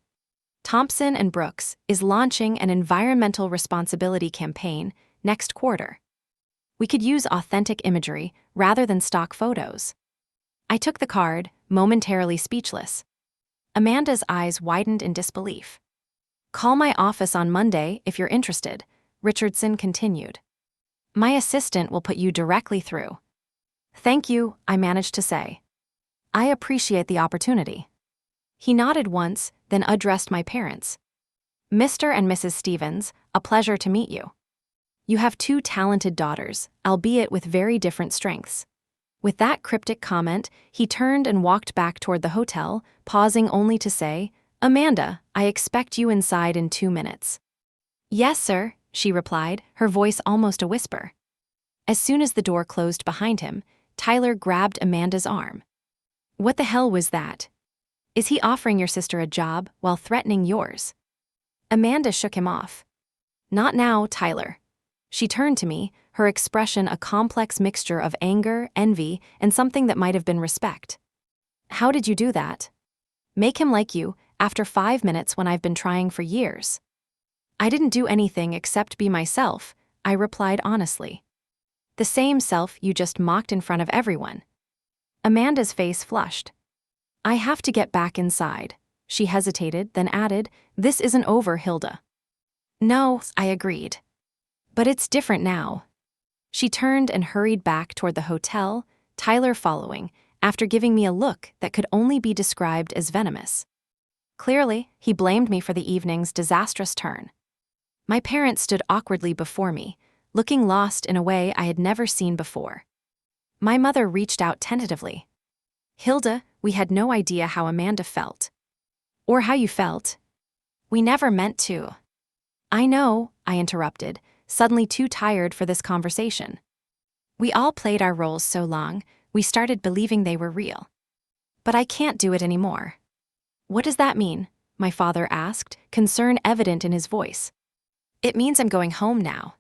Thompson & Brooks is launching an environmental responsibility campaign next quarter. We could use authentic imagery rather than stock photos. I took the card, momentarily speechless. Amanda's eyes widened in disbelief. "Call my office on Monday if you're interested," Richardson continued. "My assistant will put you directly through." "Thank you," I managed to say. "I appreciate the opportunity." He nodded once, then addressed my parents. "Mr. and Mrs. Stevens, a pleasure to meet you. You have two talented daughters, albeit with very different strengths." With that cryptic comment, he turned and walked back toward the hotel, pausing only to say, "Amanda, I expect you inside in 2 minutes." "Yes, sir," she replied, her voice almost a whisper. As soon as the door closed behind him, Tyler grabbed Amanda's arm. "What the hell was that? Is he offering your sister a job while threatening yours?" Amanda shook him off. "Not now, Tyler." She turned to me, her expression a complex mixture of anger, envy, and something that might have been respect. "How did you do that? Make him like you, after 5 minutes when I've been trying for years?" "I didn't do anything except be myself," I replied honestly. "The same self you just mocked in front of everyone." Amanda's face flushed. "I have to get back inside." She hesitated, then added, "This isn't over, Hilda." "No," I agreed. "But it's different now." She turned and hurried back toward the hotel, Tyler following, after giving me a look that could only be described as venomous. Clearly, he blamed me for the evening's disastrous turn. My parents stood awkwardly before me, looking lost in a way I had never seen before. My mother reached out tentatively. "Hilda, we had no idea how Amanda felt." "Or how you felt. We never meant to." "I know," I interrupted, suddenly too tired for this conversation. "We all played our roles so long, we started believing they were real. But I can't do it anymore." "What does that mean?" my father asked, concern evident in his voice. "It means I'm going home now.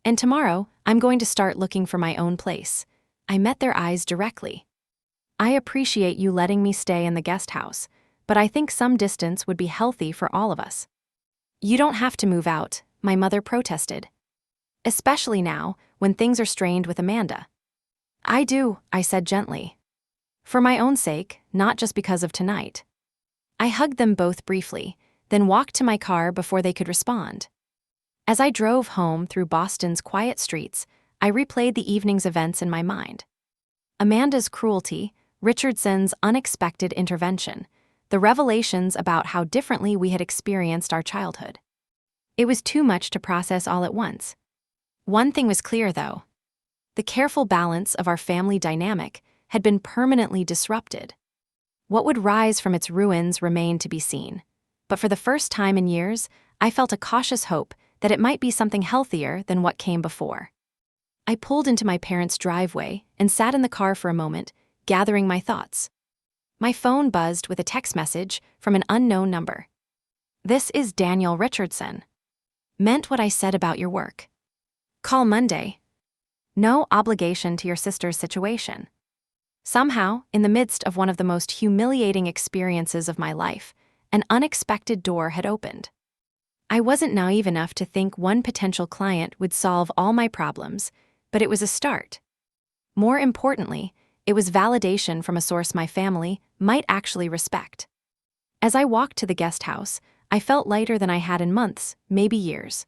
And tomorrow, I'm going to start looking for my own place." I met their eyes directly. "I appreciate you letting me stay in the guest house, but I think some distance would be healthy for all of us." "You don't have to move out," my mother protested. "Especially now, when things are strained with Amanda." "I do," I said gently. "For my own sake, not just because of tonight." I hugged them both briefly, then walked to my car before they could respond. As I drove home through Boston's quiet streets, I replayed the evening's events in my mind. Amanda's cruelty, Richardson's unexpected intervention, the revelations about how differently we had experienced our childhood. It was too much to process all at once. One thing was clear, though. The careful balance of our family dynamic had been permanently disrupted. What would rise from its ruins remained to be seen. But for the first time in years, I felt a cautious hope that it might be something healthier than what came before. I pulled into my parents' driveway and sat in the car for a moment, gathering my thoughts. My phone buzzed with a text message from an unknown number. "This is Daniel Richardson. Meant what I said about your work. Call Monday. No obligation to your sister's situation." Somehow, in the midst of one of the most humiliating experiences of my life, an unexpected door had opened. I wasn't naive enough to think one potential client would solve all my problems, but it was a start. More importantly, it was validation from a source my family might actually respect. As I walked to the guest house, I felt lighter than I had in months, maybe years.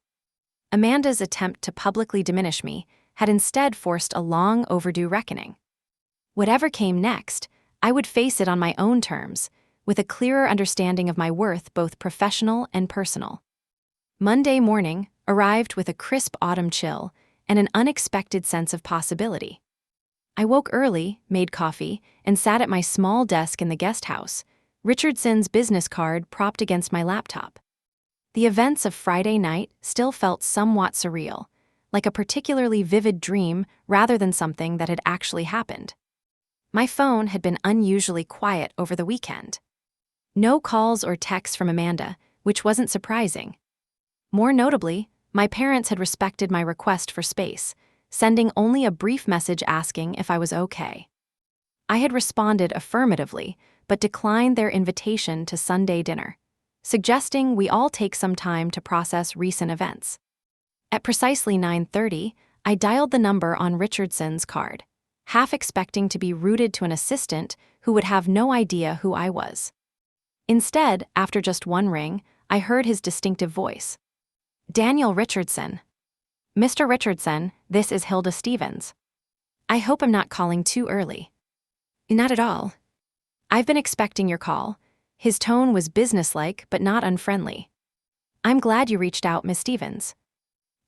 Amanda's attempt to publicly diminish me had instead forced a long overdue reckoning. Whatever came next, I would face it on my own terms, with a clearer understanding of my worth, both professional and personal. Monday morning arrived with a crisp autumn chill and an unexpected sense of possibility. I woke early, made coffee, and sat at my small desk in the guest house, Richardson's business card propped against my laptop. The events of Friday night still felt somewhat surreal, like a particularly vivid dream rather than something that had actually happened. My phone had been unusually quiet over the weekend. No calls or texts from Amanda, which wasn't surprising. More notably, my parents had respected my request for space, sending only a brief message asking if I was okay. I had responded affirmatively, but declined their invitation to Sunday dinner, suggesting we all take some time to process recent events. At precisely 9:30, I dialed the number on Richardson's card, half expecting to be routed to an assistant who would have no idea who I was. Instead, after just one ring, I heard his distinctive voice. Daniel Richardson. Mr. Richardson, this is Hilda Stevens. I hope I'm not calling too early. Not at all. I've been expecting your call. His tone was businesslike but not unfriendly. I'm glad you reached out, Miss Stevens.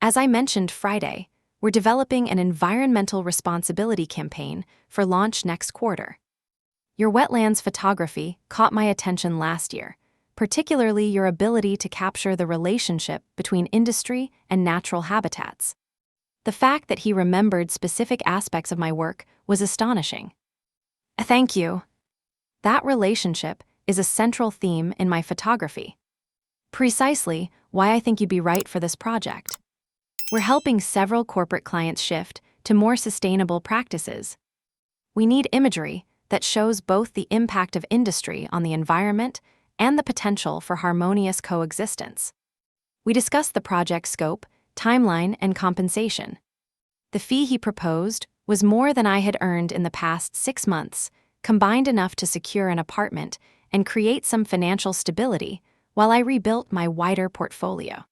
As I mentioned Friday, we're developing an environmental responsibility campaign for launch next quarter. Your wetlands photography caught my attention last year, particularly your ability to capture the relationship between industry and natural habitats. The fact that he remembered specific aspects of my work was astonishing. Thank you. That relationship is a central theme in my photography. Precisely why I think you'd be right for this project. We're helping several corporate clients shift to more sustainable practices. We need imagery that shows both the impact of industry on the environment and the potential for harmonious coexistence. We discussed the project scope, timeline, and compensation. The fee he proposed was more than I had earned in the past 6 months, combined enough to secure an apartment and create some financial stability while I rebuilt my wider portfolio.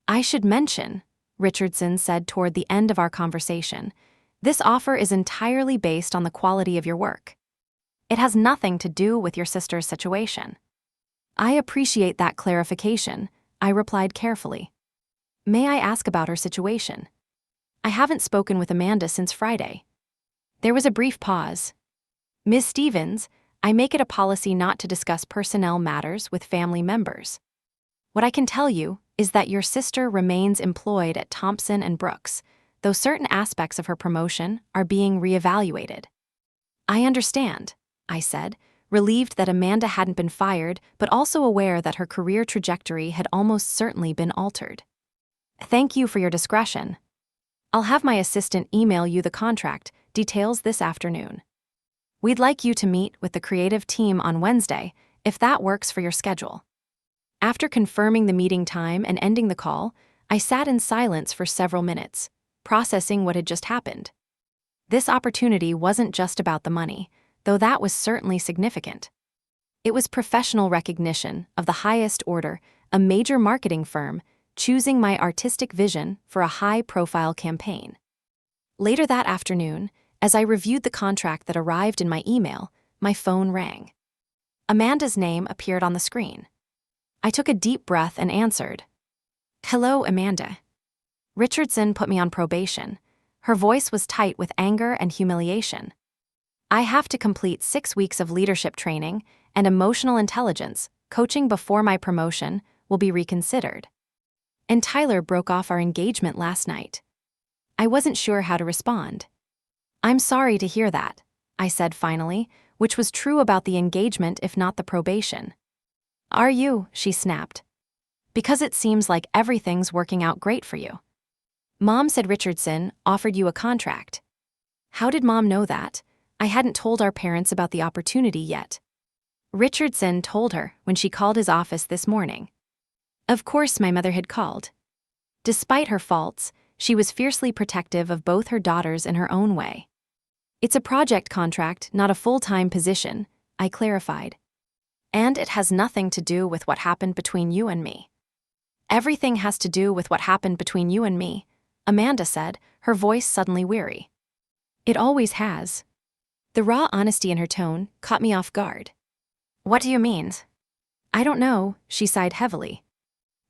I should mention, Richardson said toward the end of our conversation, this offer is entirely based on the quality of your work. It has nothing to do with your sister's situation. I appreciate that clarification, I replied carefully. May I ask about her situation? I haven't spoken with Amanda since Friday. There was a brief pause. Ms. Stevens, I make it a policy not to discuss personnel matters with family members. What I can tell you is that your sister remains employed at Thompson and Brooks, though certain aspects of her promotion are being reevaluated. I understand, I said, relieved that Amanda hadn't been fired, but also aware that her career trajectory had almost certainly been altered. Thank you for your discretion. I'll have my assistant email you the contract details this afternoon. We'd like you to meet with the creative team on Wednesday, if that works for your schedule. After confirming the meeting time and ending the call, I sat in silence for several minutes, processing what had just happened. This opportunity wasn't just about the money, though that was certainly significant. It was professional recognition of the highest order, a major marketing firm choosing my artistic vision for a high-profile campaign. Later that afternoon, as I reviewed the contract that arrived in my email, my phone rang. Amanda's name appeared on the screen. I took a deep breath and answered. Hello, Amanda. Richardson put me on probation. Her voice was tight with anger and humiliation. I have to complete 6 weeks of leadership training and emotional intelligence coaching before my promotion will be reconsidered. And Tyler broke off our engagement last night. I wasn't sure how to respond. I'm sorry to hear that, I said finally, which was true about the engagement if not the probation. Are you? She snapped. Because it seems like everything's working out great for you. Mom said Richardson offered you a contract. How did Mom know that? I hadn't told our parents about the opportunity yet. Richardson told her when she called his office this morning. Of course my mother had called. Despite her faults, she was fiercely protective of both her daughters in her own way. It's a project contract, not a full-time position, I clarified. And it has nothing to do with what happened between you and me. Everything has to do with what happened between you and me, Amanda said, her voice suddenly weary. It always has. The raw honesty in her tone caught me off guard. What do you mean? I don't know, she sighed heavily.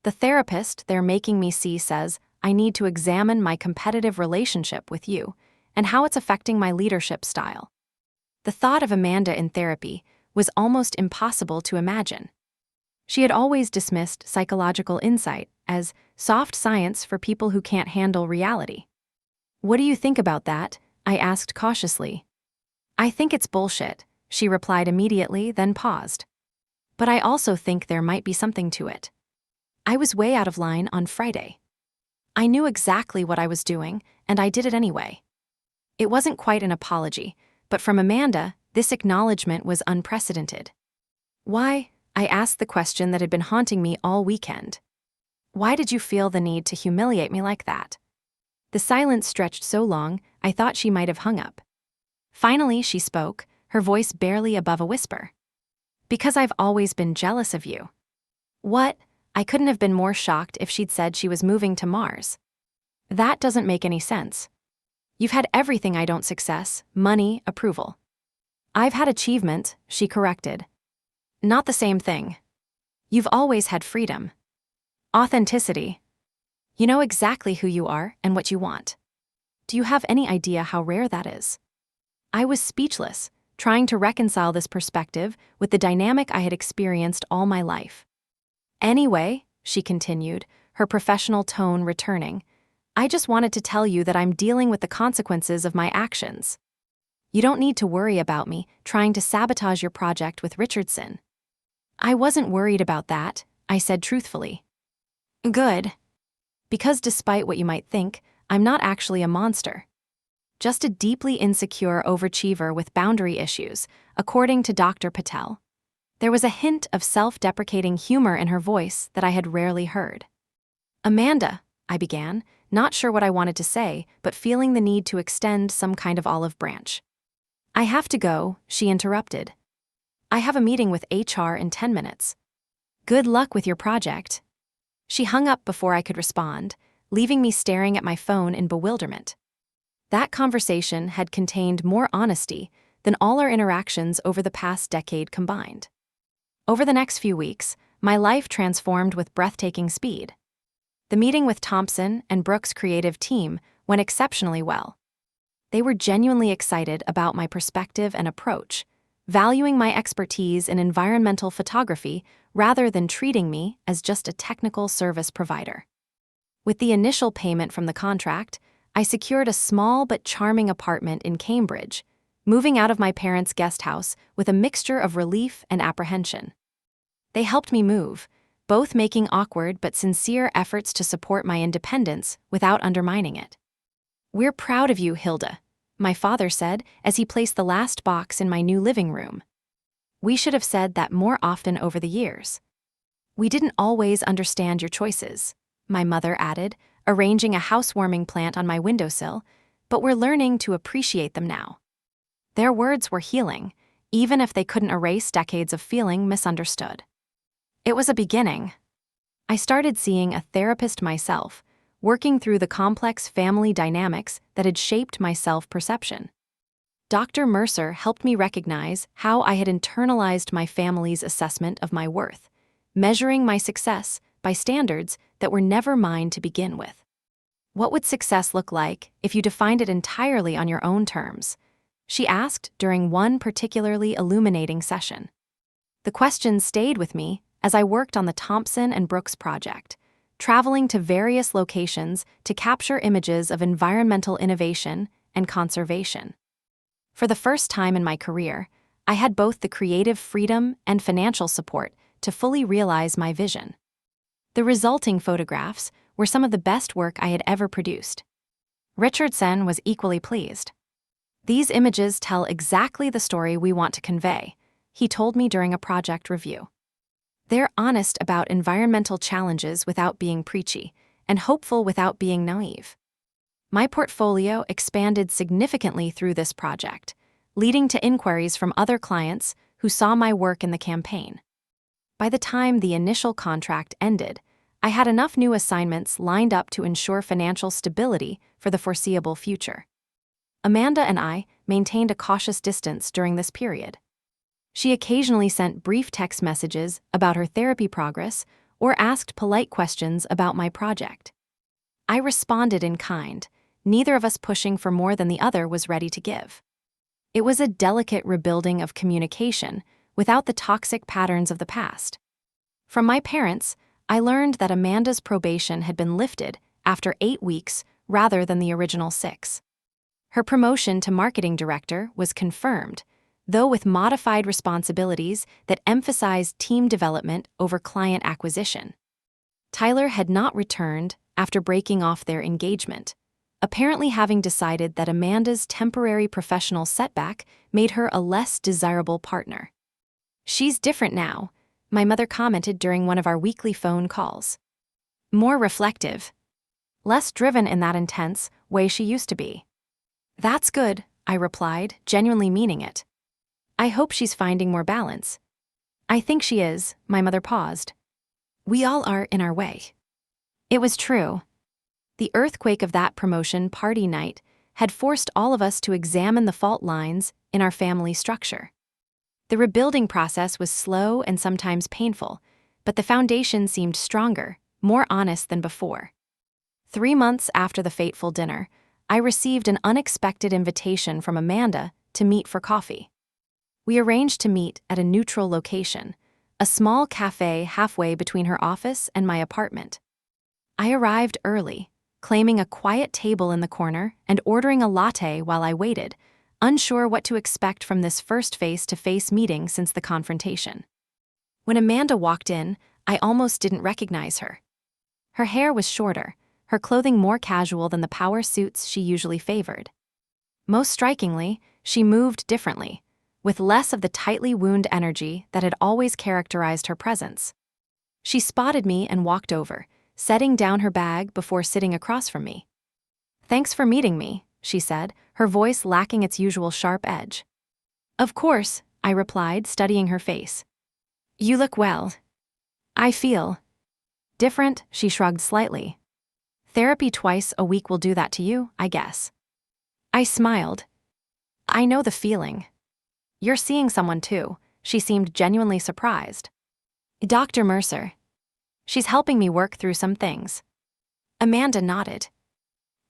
The therapist they're making me see says I need to examine my competitive relationship with you and how it's affecting my leadership style. The thought of Amanda in therapy was almost impossible to imagine. She had always dismissed psychological insight as soft science for people who can't handle reality. What do you think about that? I asked cautiously. I think it's bullshit, she replied immediately, then paused. But I also think there might be something to it. I was way out of line on Friday. I knew exactly what I was doing, and I did it anyway. It wasn't quite an apology, but from Amanda, this acknowledgement was unprecedented. Why? I asked the question that had been haunting me all weekend. Why did you feel the need to humiliate me like that? The silence stretched so long, I thought she might have hung up. Finally, she spoke, her voice barely above a whisper. "Because I've always been jealous of you." What? I couldn't have been more shocked if she'd said she was moving to Mars. That doesn't make any sense. You've had everything I don't: success, money, approval. I've had achievement, she corrected. Not the same thing. You've always had freedom. Authenticity. You know exactly who you are and what you want. Do you have any idea how rare that is? I was speechless, trying to reconcile this perspective with the dynamic I had experienced all my life. Anyway, she continued, her professional tone returning, I just wanted to tell you that I'm dealing with the consequences of my actions. You don't need to worry about me trying to sabotage your project with Richardson. I wasn't worried about that, I said truthfully. Good. Because despite what you might think, I'm not actually a monster. Just a deeply insecure overachiever with boundary issues, according to Dr. Patel. There was a hint of self-deprecating humor in her voice that I had rarely heard. Amanda, I began, not sure what I wanted to say, but feeling the need to extend some kind of olive branch. I have to go, she interrupted. I have a meeting with HR in 10 minutes. Good luck with your project. She hung up before I could respond, leaving me staring at my phone in bewilderment. That conversation had contained more honesty than all our interactions over the past decade combined. Over the next few weeks, my life transformed with breathtaking speed. The meeting with Thompson and Brooks' creative team went exceptionally well. They were genuinely excited about my perspective and approach, valuing my expertise in environmental photography rather than treating me as just a technical service provider. With the initial payment from the contract, I secured a small but charming apartment in Cambridge, moving out of my parents' guest house with a mixture of relief and apprehension. They helped me move, both making awkward but sincere efforts to support my independence without undermining it. We're proud of you, Hilda, my father said as he placed the last box in my new living room. We should have said that more often over the years. We didn't always understand your choices, my mother added, arranging a housewarming plant on my windowsill, but we're learning to appreciate them now. Their words were healing, even if they couldn't erase decades of feeling misunderstood. It was a beginning. I started seeing a therapist myself, working through the complex family dynamics that had shaped my self-perception. Dr. Mercer helped me recognize how I had internalized my family's assessment of my worth, measuring my success by standards that were never mine to begin with. What would success look like if you defined it entirely on your own terms? She asked during one particularly illuminating session. The question stayed with me as I worked on the Thompson and Brooks project, traveling to various locations to capture images of environmental innovation and conservation. For the first time in my career, I had both the creative freedom and financial support to fully realize my vision. The resulting photographs were some of the best work I had ever produced. Richardson was equally pleased. These images tell exactly the story we want to convey, he told me during a project review. They're honest about environmental challenges without being preachy, and hopeful without being naive. My portfolio expanded significantly through this project, leading to inquiries from other clients who saw my work in the campaign. By the time the initial contract ended, I had enough new assignments lined up to ensure financial stability for the foreseeable future. Amanda and I maintained a cautious distance during this period. She occasionally sent brief text messages about her therapy progress or asked polite questions about my project. I responded in kind, neither of us pushing for more than the other was ready to give. It was a delicate rebuilding of communication without the toxic patterns of the past. From my parents, I learned that Amanda's probation had been lifted after 8 weeks rather than the original 6. Her promotion to marketing director was confirmed, though with modified responsibilities that emphasized team development over client acquisition. Tyler had not returned after breaking off their engagement, apparently having decided that Amanda's temporary professional setback made her a less desirable partner. She's different now, my mother commented during one of our weekly phone calls. More reflective. less driven in that intense way she used to be. That's good, I replied, genuinely meaning it. I hope she's finding more balance. I think she is, my mother paused. We all are in our way. It was true. The earthquake of that promotion party night had forced all of us to examine the fault lines in our family structure. The rebuilding process was slow and sometimes painful, but the foundation seemed stronger, more honest than before. 3 months after the fateful dinner, I received an unexpected invitation from Amanda to meet for coffee. We arranged to meet at a neutral location, a small cafe halfway between her office and my apartment. I arrived early, claiming a quiet table in the corner and ordering a latte while I waited, unsure what to expect from this first face-to-face meeting since the confrontation. When Amanda walked in, I almost didn't recognize her. Her hair was shorter, her clothing more casual than the power suits she usually favored. Most strikingly, she moved differently, with less of the tightly wound energy that had always characterized her presence. She spotted me and walked over, setting down her bag before sitting across from me. "Thanks for meeting me," she said, her voice lacking its usual sharp edge. "Of course," I replied, studying her face. "You look well." "I feel different," she shrugged slightly. "Therapy twice a week will do that to you, I guess." I smiled. "I know the feeling." "You're seeing someone too," she seemed genuinely surprised. "Dr. Mercer. She's helping me work through some things." Amanda nodded.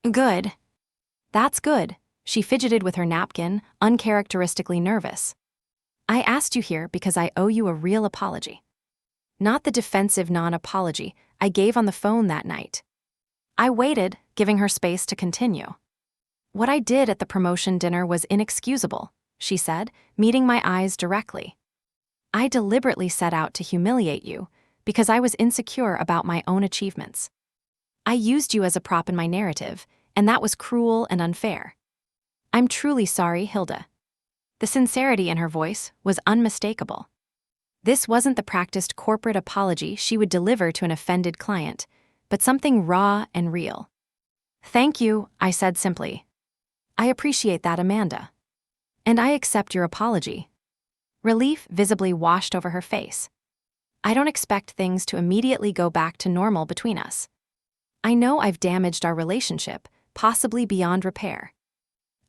"Good." "That's good." She fidgeted with her napkin, uncharacteristically nervous. "I asked you here because I owe you a real apology. Not the defensive non-apology I gave on the phone that night." I waited, giving her space to continue. "What I did at the promotion dinner was inexcusable," she said, meeting my eyes directly. "I deliberately set out to humiliate you because I was insecure about my own achievements. I used you as a prop in my narrative, and that was cruel and unfair. I'm truly sorry, Hilda." The sincerity in her voice was unmistakable. This wasn't the practiced corporate apology she would deliver to an offended client, but something raw and real. "Thank you," I said simply. "I appreciate that, Amanda. And I accept your apology." Relief visibly washed over her face. "I don't expect things to immediately go back to normal between us. I know I've damaged our relationship, possibly beyond repair."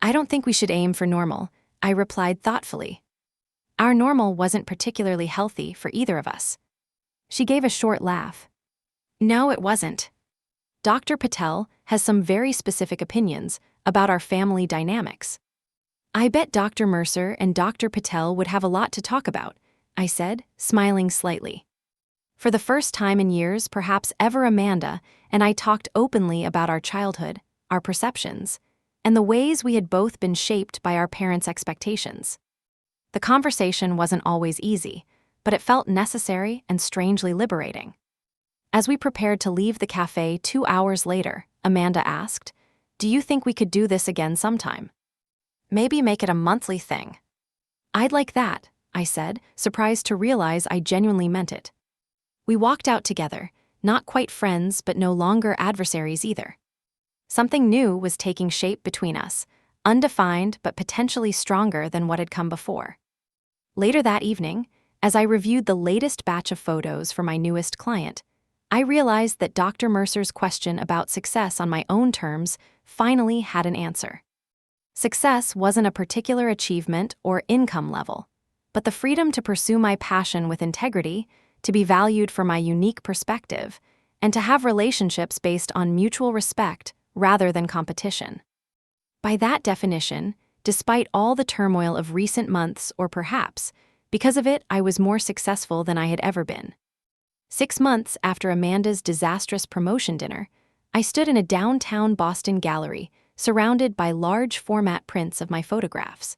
"I don't think we should aim for normal," I replied thoughtfully. "Our normal wasn't particularly healthy for either of us." She gave a short laugh. "No, it wasn't. Dr. Patel has some very specific opinions about our family dynamics." "I bet Dr. Mercer and Dr. Patel would have a lot to talk about," I said, smiling slightly. For the first time in years, perhaps ever, Amanda and I talked openly about our childhood, our perceptions, and the ways we had both been shaped by our parents' expectations. The conversation wasn't always easy, but it felt necessary and strangely liberating. As we prepared to leave the cafe 2 hours later, Amanda asked, "Do you think we could do this again sometime? Maybe make it a monthly thing." "I'd like that," I said, surprised to realize I genuinely meant it. We walked out together, not quite friends but no longer adversaries either. Something new was taking shape between us, undefined but potentially stronger than what had come before. Later that evening, as I reviewed the latest batch of photos for my newest client, I realized that Dr. Mercer's question about success on my own terms finally had an answer. Success wasn't a particular achievement or income level, but the freedom to pursue my passion with integrity, to be valued for my unique perspective, and to have relationships based on mutual respect rather than competition. By that definition, despite all the turmoil of recent months, or perhaps, because of it, I was more successful than I had ever been. 6 months after Amanda's disastrous promotion dinner, I stood in a downtown Boston gallery, surrounded by large format prints of my photographs.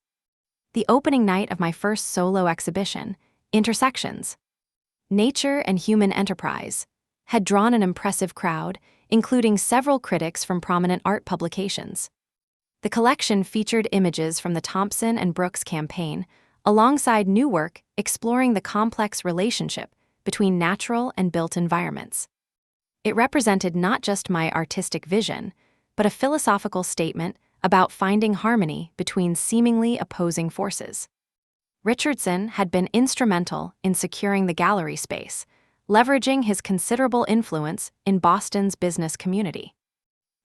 The opening night of my first solo exhibition, Intersections, Nature and Human Enterprise, had drawn an impressive crowd, including several critics from prominent art publications. The collection featured images from the Thompson and Brooks campaign, alongside new work exploring the complex relationship between natural and built environments. It represented not just my artistic vision, but a philosophical statement about finding harmony between seemingly opposing forces. Richardson had been instrumental in securing the gallery space, leveraging his considerable influence in Boston's business community.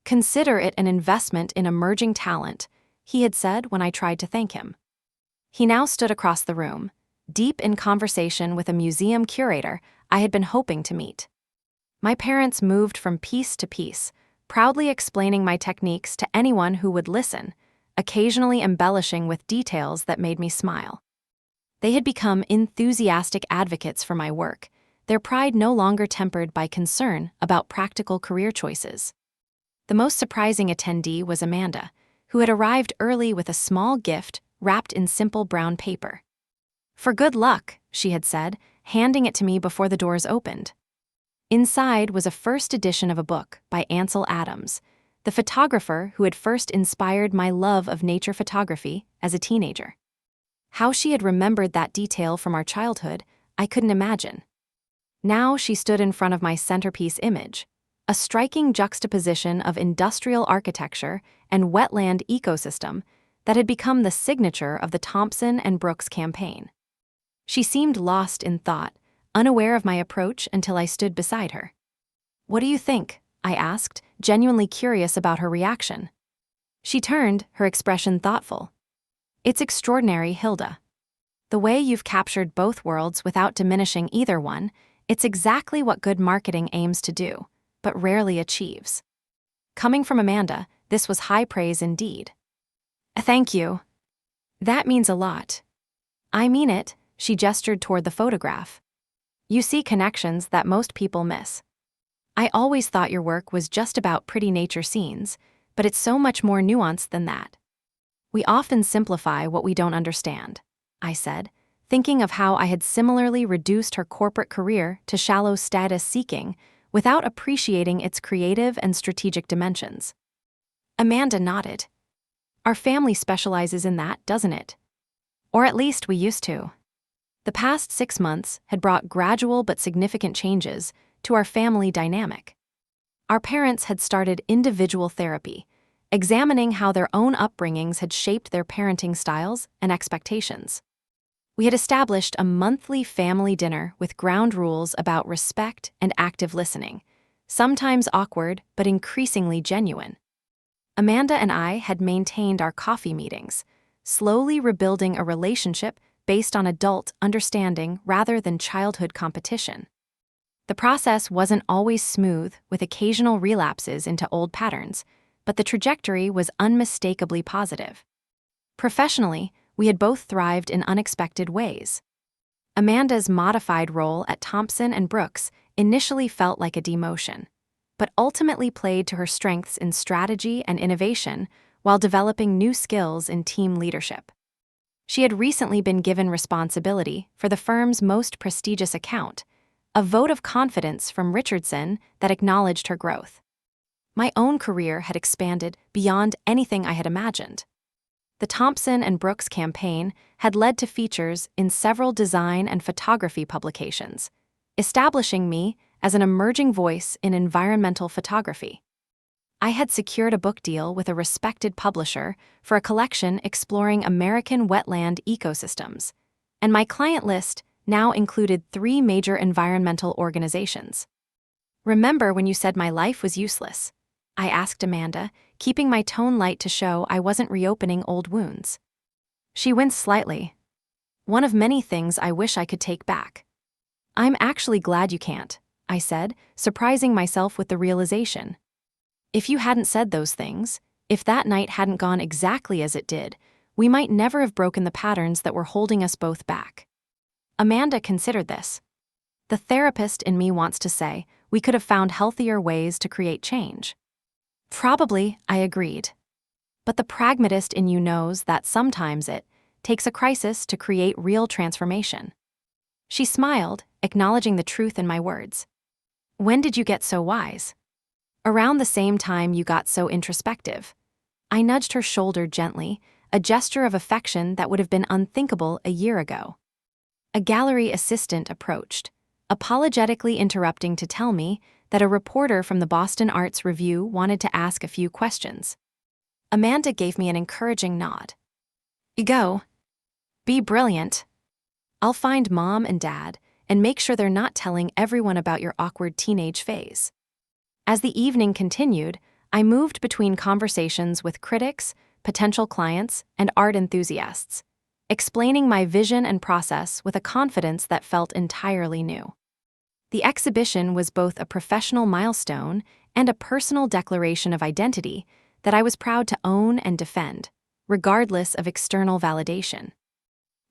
"Consider it an investment in emerging talent," he had said when I tried to thank him. He now stood across the room, deep in conversation with a museum curator I had been hoping to meet. My parents moved from piece to piece, proudly explaining my techniques to anyone who would listen, occasionally embellishing with details that made me smile. They had become enthusiastic advocates for my work, their pride no longer tempered by concern about practical career choices. The most surprising attendee was Amanda, who had arrived early with a small gift wrapped in simple brown paper. "For good luck," she had said, handing it to me before the doors opened. Inside was a first edition of a book by Ansel Adams, the photographer who had first inspired my love of nature photography as a teenager. How she had remembered that detail from our childhood, I couldn't imagine. Now she stood in front of my centerpiece image, a striking juxtaposition of industrial architecture and wetland ecosystem that had become the signature of the Thompson and Brooks campaign. She seemed lost in thought, unaware of my approach until I stood beside her. "What do you think?" I asked, genuinely curious about her reaction. She turned, her expression thoughtful. "It's extraordinary, Hilda. The way you've captured both worlds without diminishing either one, it's exactly what good marketing aims to do, but rarely achieves." Coming from Amanda, this was high praise indeed. "Thank you. That means a lot." "I mean it," she gestured toward the photograph. "You see connections that most people miss. I always thought your work was just about pretty nature scenes, but it's so much more nuanced than that. We often simplify what we don't understand," I said, thinking of how I had similarly reduced her corporate career to shallow status seeking without appreciating its creative and strategic dimensions. Amanda nodded. "Our family specializes in that, doesn't it? Or at least we used to." The past 6 months had brought gradual but significant changes to our family dynamic. Our parents had started individual therapy, examining how their own upbringings had shaped their parenting styles and expectations. We had established a monthly family dinner with ground rules about respect and active listening, sometimes awkward but increasingly genuine. Amanda and I had maintained our coffee meetings, slowly rebuilding a relationship based on adult understanding rather than childhood competition. The process wasn't always smooth, with occasional relapses into old patterns, but the trajectory was unmistakably positive. Professionally, we had both thrived in unexpected ways. Amanda's modified role at Thompson and Brooks initially felt like a demotion, but ultimately played to her strengths in strategy and innovation while developing new skills in team leadership. She had recently been given responsibility for the firm's most prestigious account, a vote of confidence from Richardson that acknowledged her growth. My own career had expanded beyond anything I had imagined. The Thompson and Brooks campaign had led to features in several design and photography publications, establishing me as an emerging voice in environmental photography. I had secured a book deal with a respected publisher for a collection exploring American wetland ecosystems, and my client list now included 3 major environmental organizations. "Remember when you said my life was useless?" I asked Amanda, keeping my tone light to show I wasn't reopening old wounds. She winced slightly. "One of many things I wish I could take back." "I'm actually glad you can't," I said, surprising myself with the realization. If you hadn't said those things, if that night hadn't gone exactly as it did, we might never have broken the patterns that were holding us both back. Amanda considered this. The therapist in me wants to say we could have found healthier ways to create change. Probably, I agreed. But the pragmatist in you knows that sometimes it takes a crisis to create real transformation. She smiled, acknowledging the truth in my words. "When did you get so wise?" "Around the same time you got so introspective." I nudged her shoulder gently, a gesture of affection that would have been unthinkable a year ago. A gallery assistant approached, apologetically interrupting to tell me that a reporter from the Boston Arts Review wanted to ask a few questions. Amanda gave me an encouraging nod. "You go. Be brilliant. I'll find Mom and Dad and make sure they're not telling everyone about your awkward teenage phase." As the evening continued, I moved between conversations with critics, potential clients, and art enthusiasts, explaining my vision and process with a confidence that felt entirely new. The exhibition was both a professional milestone and a personal declaration of identity that I was proud to own and defend, regardless of external validation.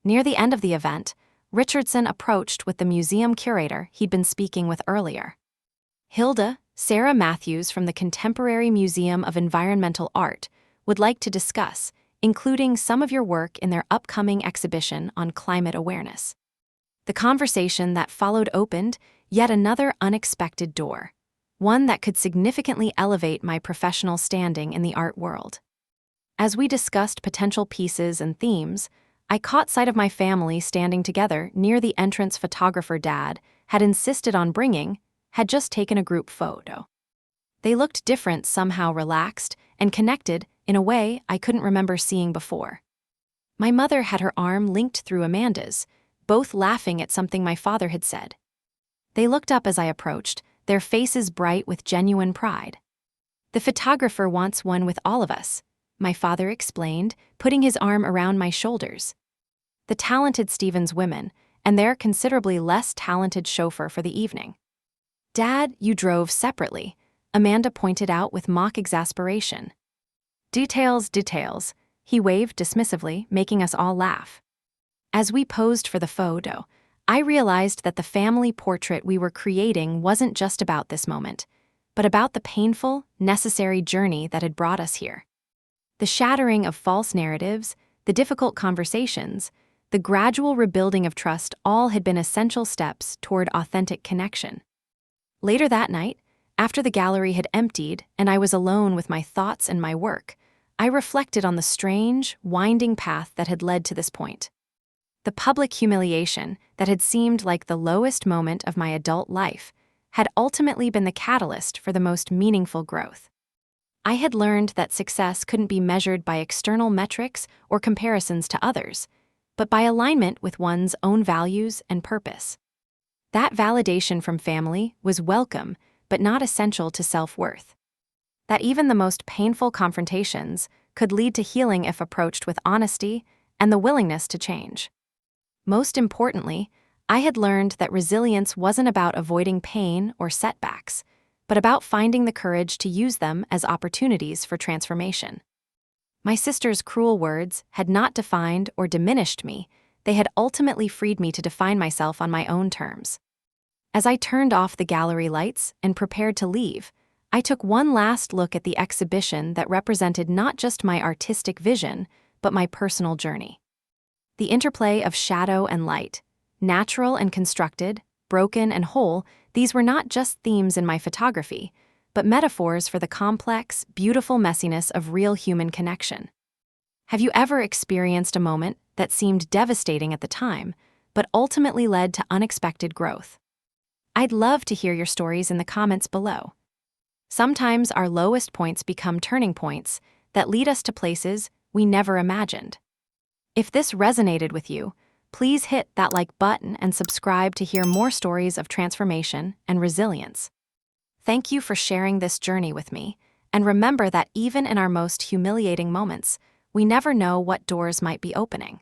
Near the end of the event, Richardson approached with the museum curator he'd been speaking with earlier. "Hilda, Sarah Matthews from the Contemporary Museum of Environmental Art would like to discuss, including some of your work in their upcoming exhibition on climate awareness." The conversation that followed opened yet another unexpected door, one that could significantly elevate my professional standing in the art world. As we discussed potential pieces and themes, I caught sight of my family standing together near the entrance photographer Dad had insisted on bringing, had just taken a group photo. They looked different, somehow relaxed, and connected in a way I couldn't remember seeing before. My mother had her arm linked through Amanda's, both laughing at something my father had said. They looked up as I approached, their faces bright with genuine pride. "The photographer wants one with all of us," my father explained, putting his arm around my shoulders. "The talented Stevens women, and their considerably less talented chauffeur for the evening." "Dad, you drove separately," Amanda pointed out with mock exasperation. Details," he waved dismissively, making us all laugh. As we posed for the photo, I realized that the family portrait we were creating wasn't just about this moment, but about the painful, necessary journey that had brought us here. The shattering of false narratives, the difficult conversations, the gradual rebuilding of trust all had been essential steps toward authentic connection. Later that night, after the gallery had emptied and I was alone with my thoughts and my work, I reflected on the strange, winding path that had led to this point. The public humiliation that had seemed like the lowest moment of my adult life had ultimately been the catalyst for the most meaningful growth. I had learned that success couldn't be measured by external metrics or comparisons to others, but by alignment with one's own values and purpose. That validation from family was welcome, but not essential to self-worth. That even the most painful confrontations could lead to healing if approached with honesty and the willingness to change. Most importantly, I had learned that resilience wasn't about avoiding pain or setbacks, but about finding the courage to use them as opportunities for transformation. My sister's cruel words had not defined or diminished me, they had ultimately freed me to define myself on my own terms. As I turned off the gallery lights and prepared to leave, I took one last look at the exhibition that represented not just my artistic vision, but my personal journey. The interplay of shadow and light, natural and constructed, broken and whole, these were not just themes in my photography, but metaphors for the complex, beautiful messiness of real human connection. Have you ever experienced a moment that seemed devastating at the time, but ultimately led to unexpected growth? I'd love to hear your stories in the comments below. Sometimes our lowest points become turning points that lead us to places we never imagined. If this resonated with you, please hit that like button and subscribe to hear more stories of transformation and resilience. Thank you for sharing this journey with me, and remember that even in our most humiliating moments, we never know what doors might be opening.